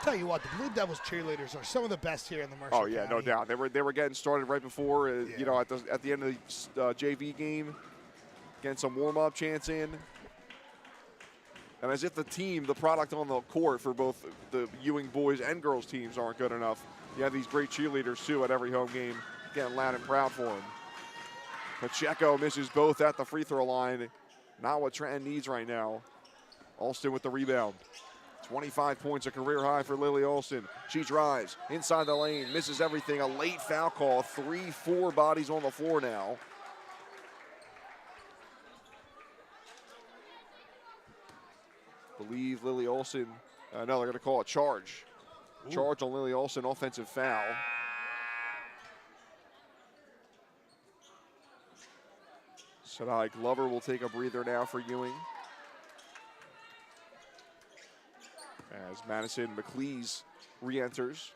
Tell you what, the Blue Devils cheerleaders are some of the best here in the Mercer Oh yeah, County. no doubt. They were getting started right before, you know, at the end of the JV game, getting some warm-up chants in. And as if the team, the product on the court for both the Ewing boys and girls teams aren't good enough, you have these great cheerleaders too at every home game, getting loud and proud for them. Pacheco misses both at the free throw line. Not what Trenton needs right now. Alston with the rebound. 25 points, a career high for Lily Alston. She drives inside the lane, misses everything. A late foul call. 3-4 bodies on the floor now. Believe Lily Alston. No, they're going to call a charge. Ooh. Charge on Lily Alston, offensive foul. Sadai Glover will take a breather now for Ewing. As Madison McLeese re-enters.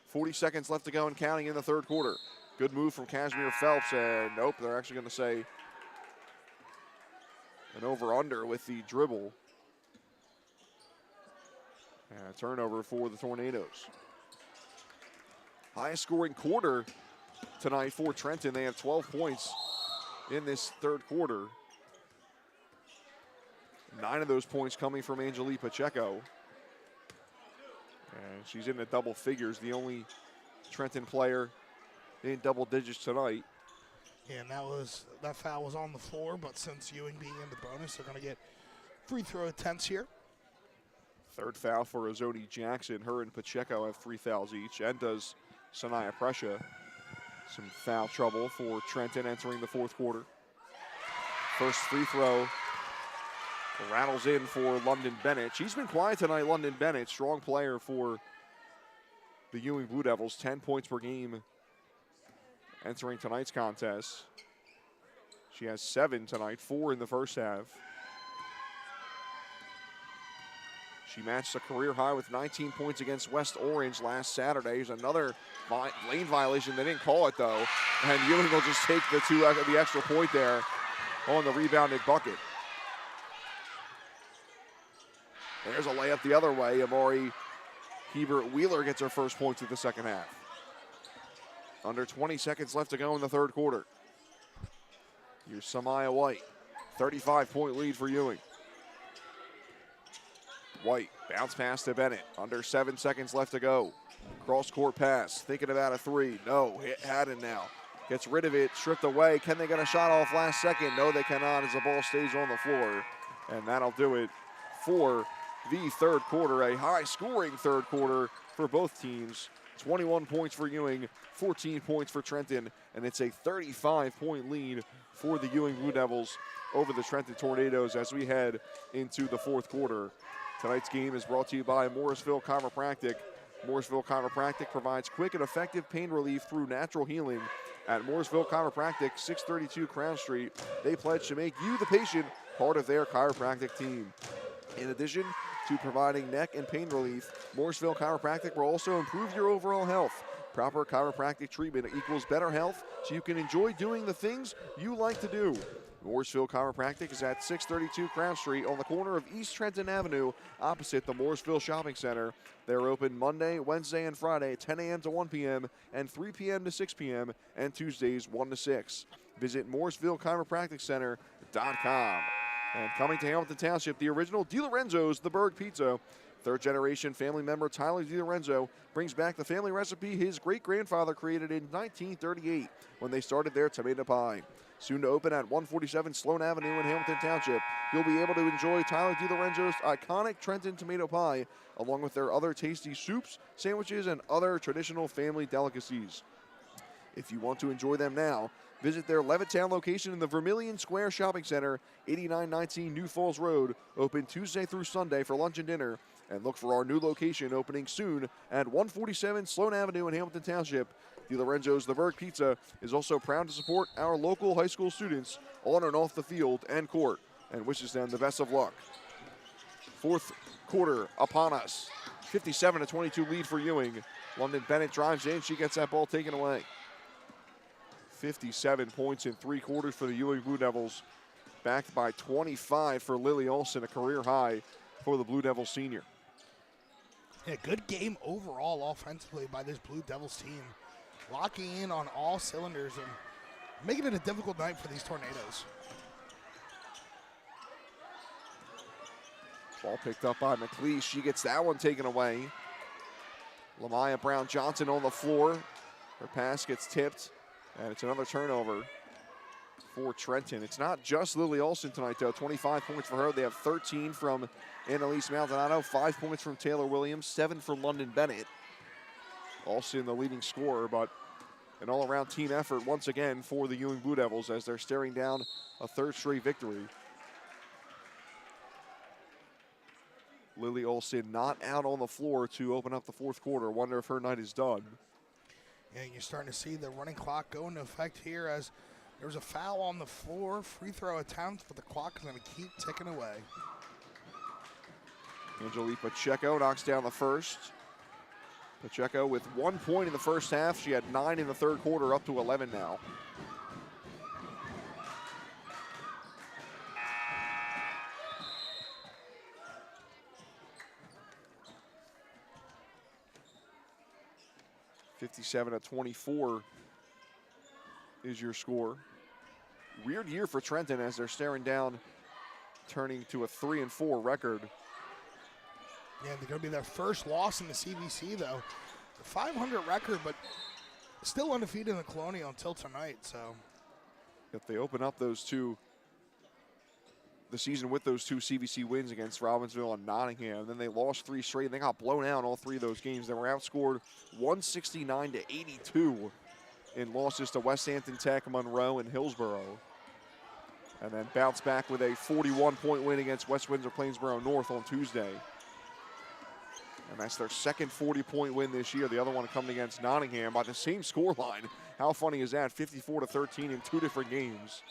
40 seconds left to go and counting in the third quarter. Good move from Kashmir Phelps, and nope, they're actually going to say an over-under with the dribble. And a turnover for the Tornadoes. Highest scoring quarter tonight for Trenton. They have 12 points in this third quarter. 9 of those points coming from Angelique Pacheco. And she's in the double figures, the only Trenton player in double digits tonight. Yeah, and that foul was on the floor, but since Ewing being in the bonus, they're going to get free throw attempts here. Third foul for Azodi Jackson. Her and Pacheco have 3 fouls each, and does Sanaya Prescia. Some foul trouble for Trenton entering the fourth quarter. First free throw rattles in for London Bennett. She's been quiet tonight, London Bennett. Strong player for the Ewing Blue Devils. 10 points per game entering tonight's contest. She has 7 tonight, 4 in the first half. She matched a career high with 19 points against West Orange last Saturday. There's another lane violation. They didn't call it, though. And Ewing will just take the extra point there on the rebounded bucket. There's a layup the other way. Amari Hebert-Wheeler gets her first points of the second half. Under 20 seconds left to go in the third quarter. Here's Samaya White. 35-point lead for Ewing. White, bounce pass to Bennett. Under 7 seconds left to go. Cross-court pass, thinking about a three. No, hit Haddon now. Gets rid of it, stripped away. Can they get a shot off last second? No, they cannot as the ball stays on the floor. And that'll do it for the third quarter. A high-scoring third quarter for both teams. 21 points for Ewing, 14 points for Trenton, and it's a 35-point lead for the Ewing Blue Devils over the Trenton Tornadoes as we head into the fourth quarter. Tonight's game is brought to you by Morrisville Chiropractic. Morrisville Chiropractic provides quick and effective pain relief through natural healing. At Morrisville Chiropractic, 632 Crown Street, they pledge to make you, the patient, part of their chiropractic team. In addition to providing neck and pain relief, Morrisville Chiropractic will also improve your overall health. Proper chiropractic treatment equals better health, so you can enjoy doing the things you like to do. Morrisville Chiropractic is at 632 Crown Street on the corner of East Trenton Avenue, opposite the Morrisville Shopping Center. They're open Monday, Wednesday, and Friday, 10 a.m. to 1 p.m., and 3 p.m. to 6 p.m., and Tuesdays, 1 to 6. Visit MorrisvilleChiropracticCenter.com. And coming to Hamilton Township, the original DiLorenzo's The Berg Pizza. Third-generation family member Tyler DiLorenzo brings back the family recipe his great-grandfather created in 1938 when they started their tomato pie. Soon to open at 147 Sloan Avenue in Hamilton Township, you'll be able to enjoy Tyler DiLorenzo's iconic Trenton tomato pie, along with their other tasty soups, sandwiches, and other traditional family delicacies. If you want to enjoy them now, visit their Levittown location in the Vermilion Square Shopping Center, 8919 New Falls Road, open Tuesday through Sunday for lunch and dinner. And look for our new location opening soon at 147 Sloan Avenue in Hamilton Township. DiLorenzo's The Berg Pizza is also proud to support our local high school students on and off the field and court, and wishes them the best of luck. Fourth quarter upon us. 57-22 lead for Ewing. London Bennett drives in. She gets that ball taken away. 57 points in 3 quarters for the Ewing Blue Devils, backed by 25 for Lily Olson, a career high for the Blue Devils senior. Yeah, good game overall offensively by this Blue Devils team. Locking in on all cylinders and making it a difficult night for these Tornadoes. Ball picked up by McLeish. She gets that one taken away. Lamaya Brown-Johnson on the floor. Her pass gets tipped, and it's another turnover for Trenton. It's not just Lily Olson tonight, though. 25 points for her. They have 13 from Annalise Maldonado, 5 points from Taylor Williams, 7 from London Bennett. Olson the leading scorer, but an all-around team effort once again for the Ewing Blue Devils as they're staring down a third straight victory. Lily Olson not out on the floor to open up the fourth quarter. Wonder if her night is done. Yeah, you're starting to see the running clock go into effect here as there was a foul on the floor, free throw attempt, but the clock is going to keep ticking away. Angelique Pacheco knocks down the first. Pacheco with 1 point in the first half. She had 9 in the third quarter, up to 11 now. (57-24) is your score. Weird year for Trenton as they're staring down, turning to a 3-4 record. Yeah, they're going to be their first loss in the CBC, though. The 500 record, but still undefeated in the Colonial until tonight, so. If they open up the season with those 2 CBC wins against Robbinsville and Nottingham, then they lost 3 straight, and they got blown out in all 3 of those games. They were outscored 169-82 in losses to West Hampton Tech, Monroe, and Hillsborough. And then bounced back with a 41-point win against West Windsor-Plainsboro North on Tuesday. And that's their second 40-point win this year. The other one coming against Nottingham by the same scoreline. How funny is that? 54-13 in 2 different games.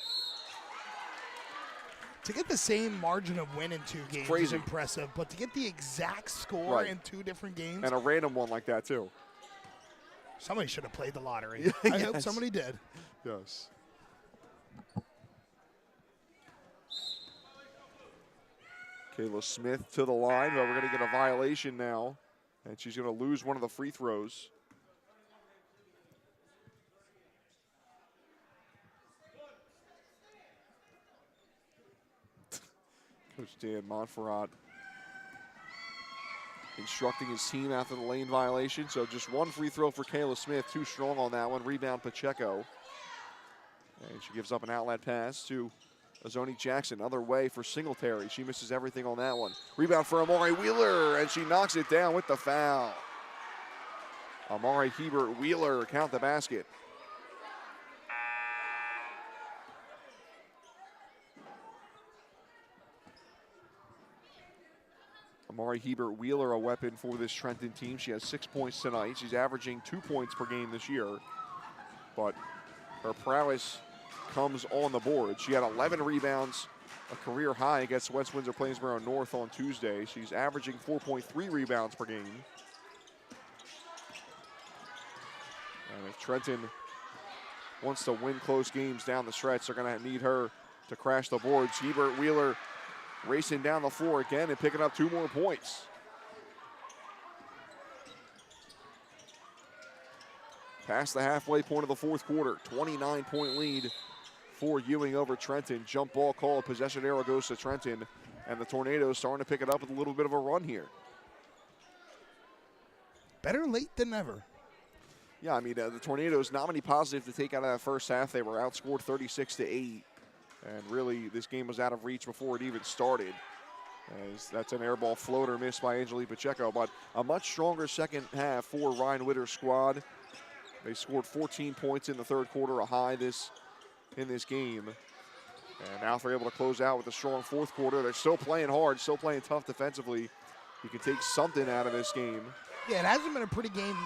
To get the same margin of win in 2 games crazy. Is impressive, but to get the exact score Right. in 2 different games. And a random one like that, too. Somebody should have played the lottery. I hope somebody did. Yes. Kayla Smith to the line, but we're going to get a violation now, and she's going to lose one of the free throws. Coach Dan Montferrat instructing his team after the lane violation. So just one free throw for Kayla Smith, too strong on that one. Rebound Pacheco. And she gives up an outlet pass to Azoni Jackson. Other way for Singletary. She misses everything on that one. Rebound for Amari Wheeler, and she knocks it down with the foul. Amari Hebert Wheeler count the basket. Amari Hebert Wheeler, a weapon for this Trenton team. She has 6 points tonight. She's averaging 2 points per game this year, but her prowess comes on the board. She had 11 rebounds, a career high against West Windsor Plainsboro North on Tuesday. She's averaging 4.3 rebounds per game. And if Trenton wants to win close games down the stretch, they're going to need her to crash the boards. Hebert Wheeler racing down the floor again and picking up 2 more points. Past the halfway point of the fourth quarter, 29-point lead for Ewing over Trenton. Jump ball called, possession arrow goes to Trenton, and the Tornadoes starting to pick it up with a little bit of a run here. Better late than never. Yeah, I mean, the Tornadoes, not many positives to take out of that first half. They were outscored 36-8. And really, this game was out of reach before it even started. As that's an air ball floater missed by Angelique Pacheco. But a much stronger second half for Ryan Witter's squad. They scored 14 points in the third quarter, a high in this game. And now they're able to close out with a strong fourth quarter. They're still playing hard, still playing tough defensively. You can take something out of this game. Yeah, it hasn't been a pretty game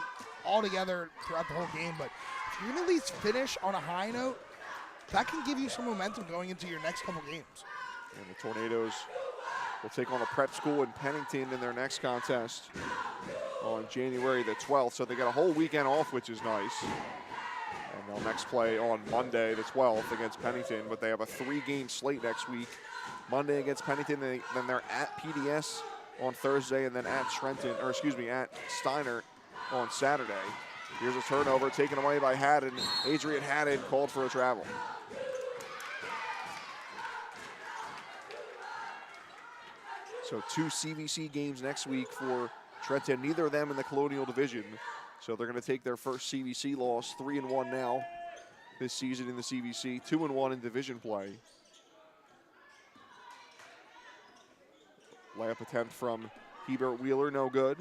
altogether throughout the whole game. But if you can at least finish on a high note, that can give you some momentum going into your next couple games. And the Tornadoes will take on a prep school in Pennington in their next contest on January the 12th. So they got a whole weekend off, which is nice. And they'll next play on Monday the 12th against Pennington, but they have a 3-game slate next week. Monday against Pennington, then they're at PDS on Thursday, and then at at Steiner on Saturday. Here's a turnover taken away by Haddon. Adrian Haddon called for a travel. So 2 CVC games next week for Trenton, neither of them in the Colonial Division. So they're going to take their first CVC loss, 3-1 now this season in the CVC, 2-1 in division play. Layup attempt from Hebert Wheeler, no good.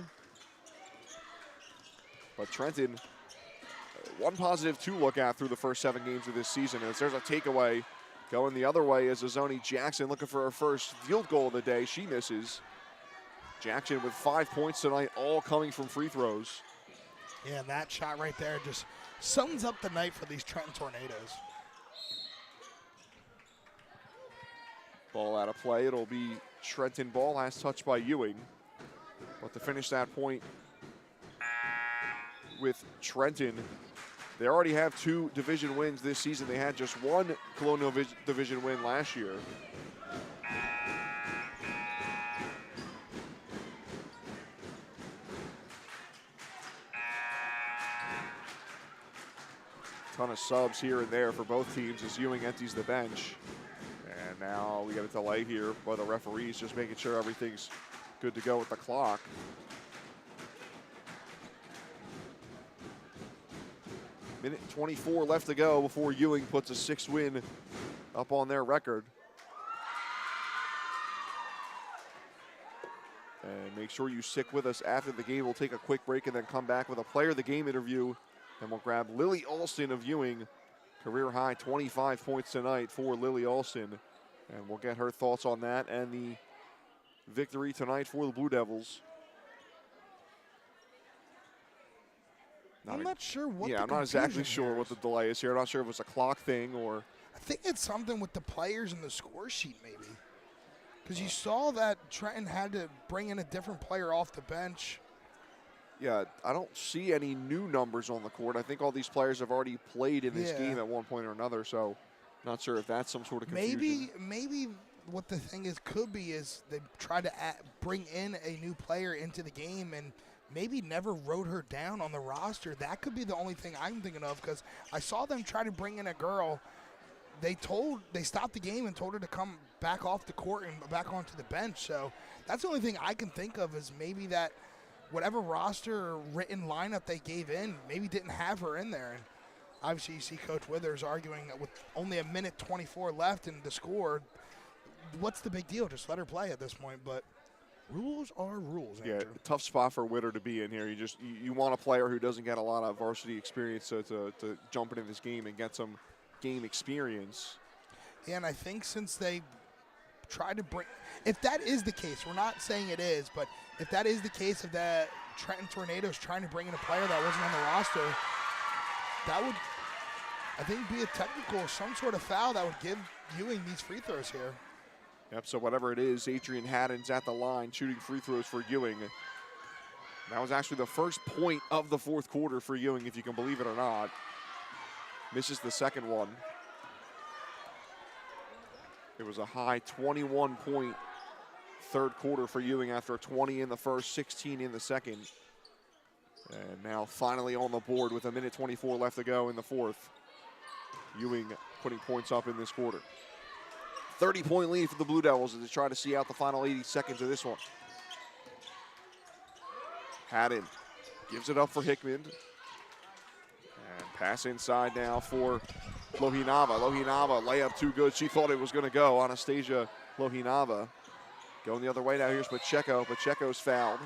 But Trenton, one positive to look at through the first 7 games of this season. As there's a takeaway going the other way is Azoni Jackson looking for her first field goal of the day. She misses. Jackson with 5 points tonight, all coming from free throws. Yeah, and that shot right there just sums up the night for these Trenton Tornadoes. Ball out of play. It'll be Trenton ball, last touch by Ewing. But to finish that point with Trenton, they already have 2 division wins this season. They had just 1 Colonial Division win last year. Ton of subs here and there for both teams as Ewing empties the bench. And now we got a delay here by the referees, just making sure everything's good to go with the clock. Minute 24 left to go before Ewing puts a 6th win up on their record. And make sure you stick with us after the game. We'll take a quick break and then come back with a player of the game interview. And we'll grab Lily Alston of Ewing. Career high 25 points tonight for Lily Alston. And we'll get her thoughts on that and the victory tonight for the Blue Devils. I'm not sure what I'm not exactly sure what the delay is here. I'm not sure if it's a clock thing or... I think it's something with the players in the score sheet maybe. Because you saw that Trenton had to bring in a different player off the bench. Yeah, I don't see any new numbers on the court. I think all these players have already played in this game at one point or another, so not sure if that's some sort of confusion. Maybe what the thing is could be is they try to bring in a new player into the game and maybe never wrote her down on the roster. That could be the only thing I'm thinking of, because I saw them try to bring in a girl. They stopped the game and told her to come back off the court and back onto the bench. So that's the only thing I can think of, is maybe that whatever roster or written lineup they gave in maybe didn't have her in there. And obviously you see Coach Withers arguing that with only 1:24 left in the score, what's the big deal? Just let her play at this point. But rules are rules, Andrew. Yeah, tough spot for Witter to be in here. You want a player who doesn't get a lot of varsity experience to jump into this game and get some game experience. Yeah, and I think since they tried to bring, if that is the case, we're not saying it is, but if that is the case, if the Trenton Tornadoes trying to bring in a player that wasn't on the roster, that would, I think, be a technical, some sort of foul that would give Ewing these free throws here. Yep, so whatever it is, Adrian Haddon's at the line shooting free throws for Ewing. That was actually the first point of the fourth quarter for Ewing, if you can believe it or not. Misses the second one. It was a high 21-point third quarter for Ewing after 20 in the first, 16 in the second. And now finally on the board with 1:24 left to go in the fourth. Ewing putting points up in this quarter. 30-point lead for the Blue Devils as they try to see out the final 80 seconds of this one. Haddon gives it up for Hickman. And pass inside now for Lohinava. Lohinava, layup too good. She thought it was going to go. Anastasia Lohinava. Going the other way now. Here's Pacheco. Pacheco's fouled.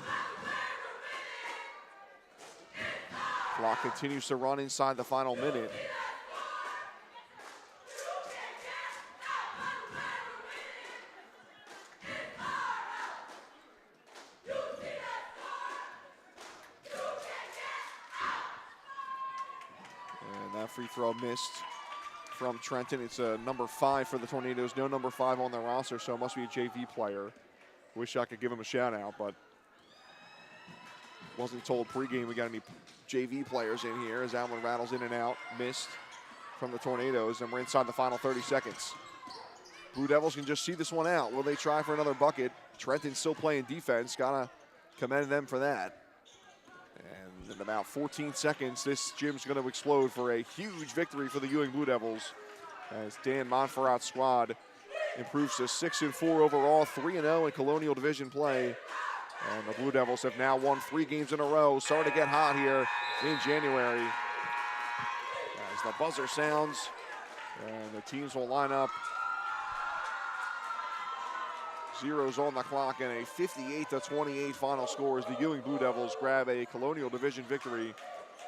Clock continues to run inside the final minute. Free throw missed from Trenton. It's a number 5 for the Tornadoes. No number 5 on their roster, so it must be a JV player. Wish I could give him a shout out, but wasn't told pregame we got any JV players in here as that one rattles in and out. Missed from the Tornadoes, and we're inside the final 30 seconds. Blue Devils can just see this one out. Will they try for another bucket? Trenton's still playing defense. Gotta commend them for that. And in about 14 seconds, this gym's going to explode for a huge victory for the Ewing Blue Devils as Dan Montferrat's squad improves to 6-4 overall, 3-0 in Colonial Division play. And the Blue Devils have now won 3 games in a row, starting to get hot here in January. As the buzzer sounds, and the teams will line up. Zeros on the clock and a 58-28 final score as the Ewing Blue Devils grab a Colonial Division victory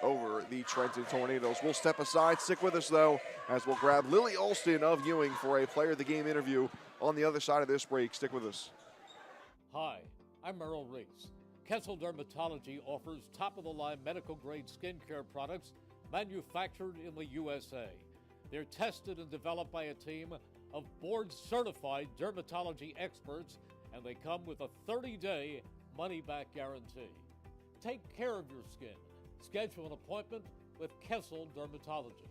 over the Trenton Tornadoes. We'll step aside. Stick with us, though, as we'll grab Lily Olston of Ewing for a Player of the Game interview on the other side of this break. Stick with us. Hi, I'm Merrill Reese. Kessel Dermatology offers top-of-the-line medical-grade skincare products manufactured in the USA. They're tested and developed by a team of board-certified dermatology experts, and they come with a 30-day money-back guarantee. Take care of your skin. Schedule an appointment with Kessel Dermatology.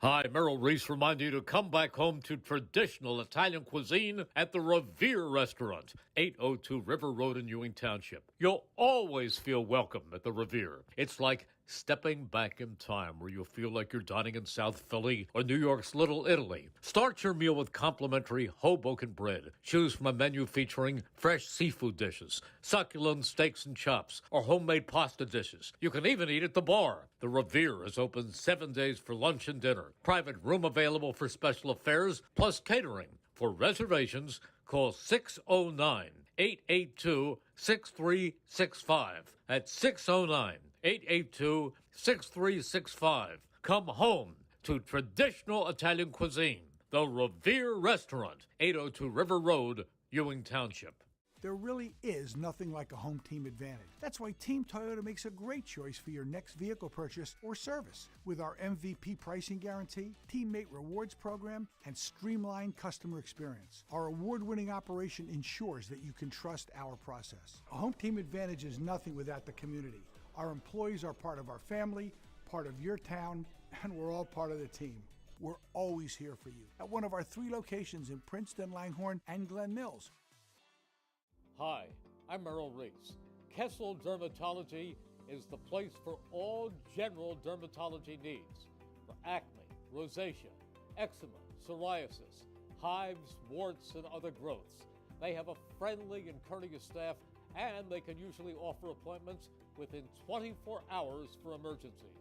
Hi, Merrill Reese reminding you to come back home to traditional Italian cuisine at the Revere Restaurant, 802 River Road in Ewing Township. You'll always feel welcome at the Revere. It's like stepping back in time where you'll feel like you're dining in South Philly or New York's Little Italy. Start your meal with complimentary Hoboken bread. Choose from a menu featuring fresh seafood dishes, succulent steaks and chops, or homemade pasta dishes. You can even eat at the bar. The Revere is open 7 days for lunch and dinner. Private room available for special affairs, plus catering. For reservations, call 609-882-6365. That's 609-882-6365. Come home to traditional Italian cuisine. The Revere Restaurant, 802 River Road, Ewing Township. There really is nothing like a home team advantage. That's why Team Toyota makes a great choice for your next vehicle purchase or service. With our MVP pricing guarantee, teammate rewards program, and streamlined customer experience, our award-winning operation ensures that you can trust our process. A home team advantage is nothing without the community. Our employees are part of our family, part of your town, and we're all part of the team. We're always here for you at one of our 3 locations in Princeton, Langhorne, and Glen Mills. Hi, I'm Merrill Reese. Kessel Dermatology is the place for all general dermatology needs for acne, rosacea, eczema, psoriasis, hives, warts, and other growths. They have a friendly and courteous staff, and they can usually offer appointments within 24 hours for emergencies.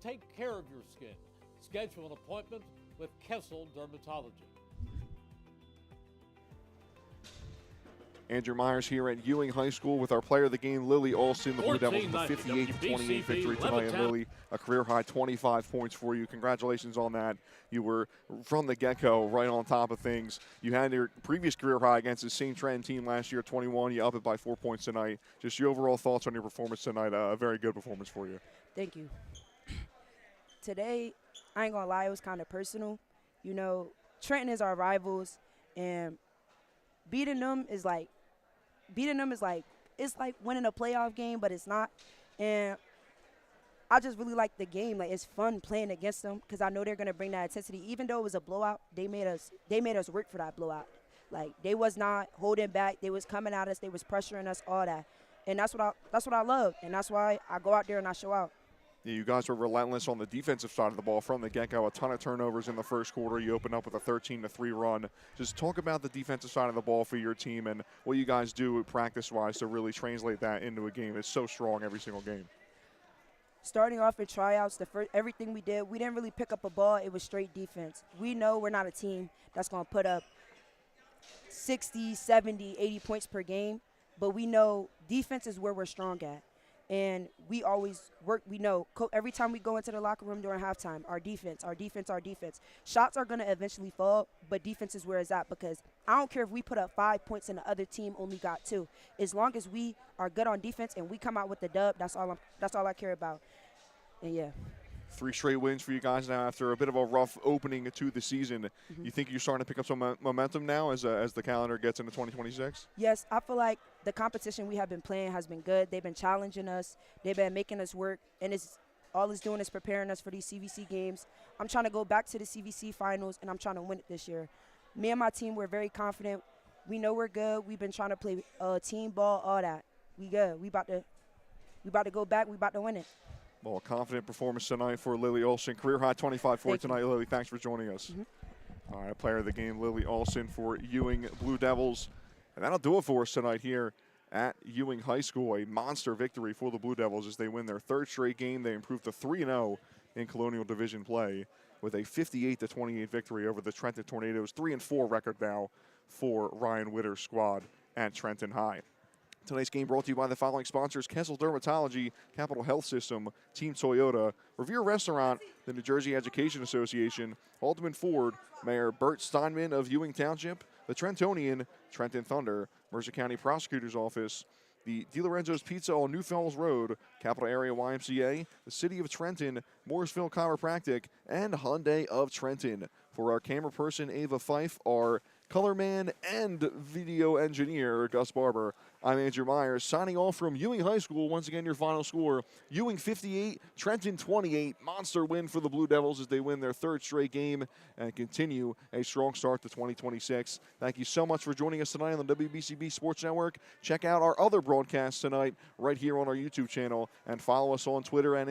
Take care of your skin. Schedule an appointment with Kessel Dermatology. Andrew Myers here at Ewing High School with our player of the game, Lily Olson. The Blue Devils with a 58-28 victory tonight. And Lily, a career-high 25 points for you. Congratulations on that. You were, from the get-go, right on top of things. You had your previous career high against the same Trenton team last year, 21. You up it by 4 points tonight. Just your overall thoughts on your performance tonight. A very good performance for you. Thank you. Today, I ain't going to lie, it was kind of personal. You know, Trenton is our rivals, and beating them is like, it's like winning a playoff game, but it's not. And I just really like the game. Like, it's fun playing against them because I know they're going to bring that intensity. Even though it was a blowout, they made us work for that blowout. Like, they was not holding back. They was coming at us. They was pressuring us, all that. And that's what I love, and that's why I go out there and I show out. Yeah, you guys were relentless on the defensive side of the ball from the get-go. A ton of turnovers in the first quarter. You opened up with a 13-3 run. Just talk about the defensive side of the ball for your team and what you guys do practice-wise to really translate that into a game. It's so strong every single game. Starting off in tryouts, everything we did, we didn't really pick up a ball. It was straight defense. We know we're not a team that's going to put up 60, 70, 80 points per game, but we know defense is where we're strong at. And we always work. We know every time we go into the locker room during halftime, our defense. Shots are going to eventually fall, but defense is where it's at because I don't care if we put up 5 points and the other team only got 2. As long as we are good on defense and we come out with the dub, that's all I care about. And, yeah. 3 straight wins for you guys now after a bit of a rough opening to the season. You think you're starting to pick up some momentum now as the calendar gets into 2026? Yes, I feel like the competition we have been playing has been good. They've been challenging us. They've been making us work, and all it's doing is preparing us for these CVC games. I'm trying to go back to the CVC finals, and I'm trying to win it this year. Me and my team, we're very confident. We know we're good. We've been trying to play team ball, all that. We good. We about to go back. We about to win it. Well, a confident performance tonight for Lily Olson. Career-high 25 for you tonight, Lily. Thanks for joining us. All right, player of the game, Lily Olson for Ewing Blue Devils. And that'll do it for us tonight here at Ewing High School. A monster victory for the Blue Devils as they win their 3rd straight game. They improve to 3-0 in Colonial Division play with a 58-28 victory over the Trenton Tornadoes. 3-4 record now for Ryan Witter's squad at Trenton High. Tonight's game brought to you by the following sponsors: Kessel Dermatology, Capital Health System, Team Toyota, Revere Restaurant, the New Jersey Education Association, Haldeman Ford, Mayor Bert Steinman of Ewing Township, the Trentonian, Trenton Thunder, Mercer County Prosecutor's Office, the DiLorenzo's Pizza on New Fells Road, Capital Area YMCA, the City of Trenton, Morrisville Chiropractic, and Hyundai of Trenton. For our camera person, Ava Fife, our color man and video engineer, Gus Barber, I'm Andrew Myers, signing off from Ewing High School. Once again, your final score, Ewing 58, Trenton 28. Monster win for the Blue Devils as they win their 3rd straight game and continue a strong start to 2026. Thank you so much for joining us tonight on the WBCB Sports Network. Check out our other broadcasts tonight right here on our YouTube channel and follow us on Twitter and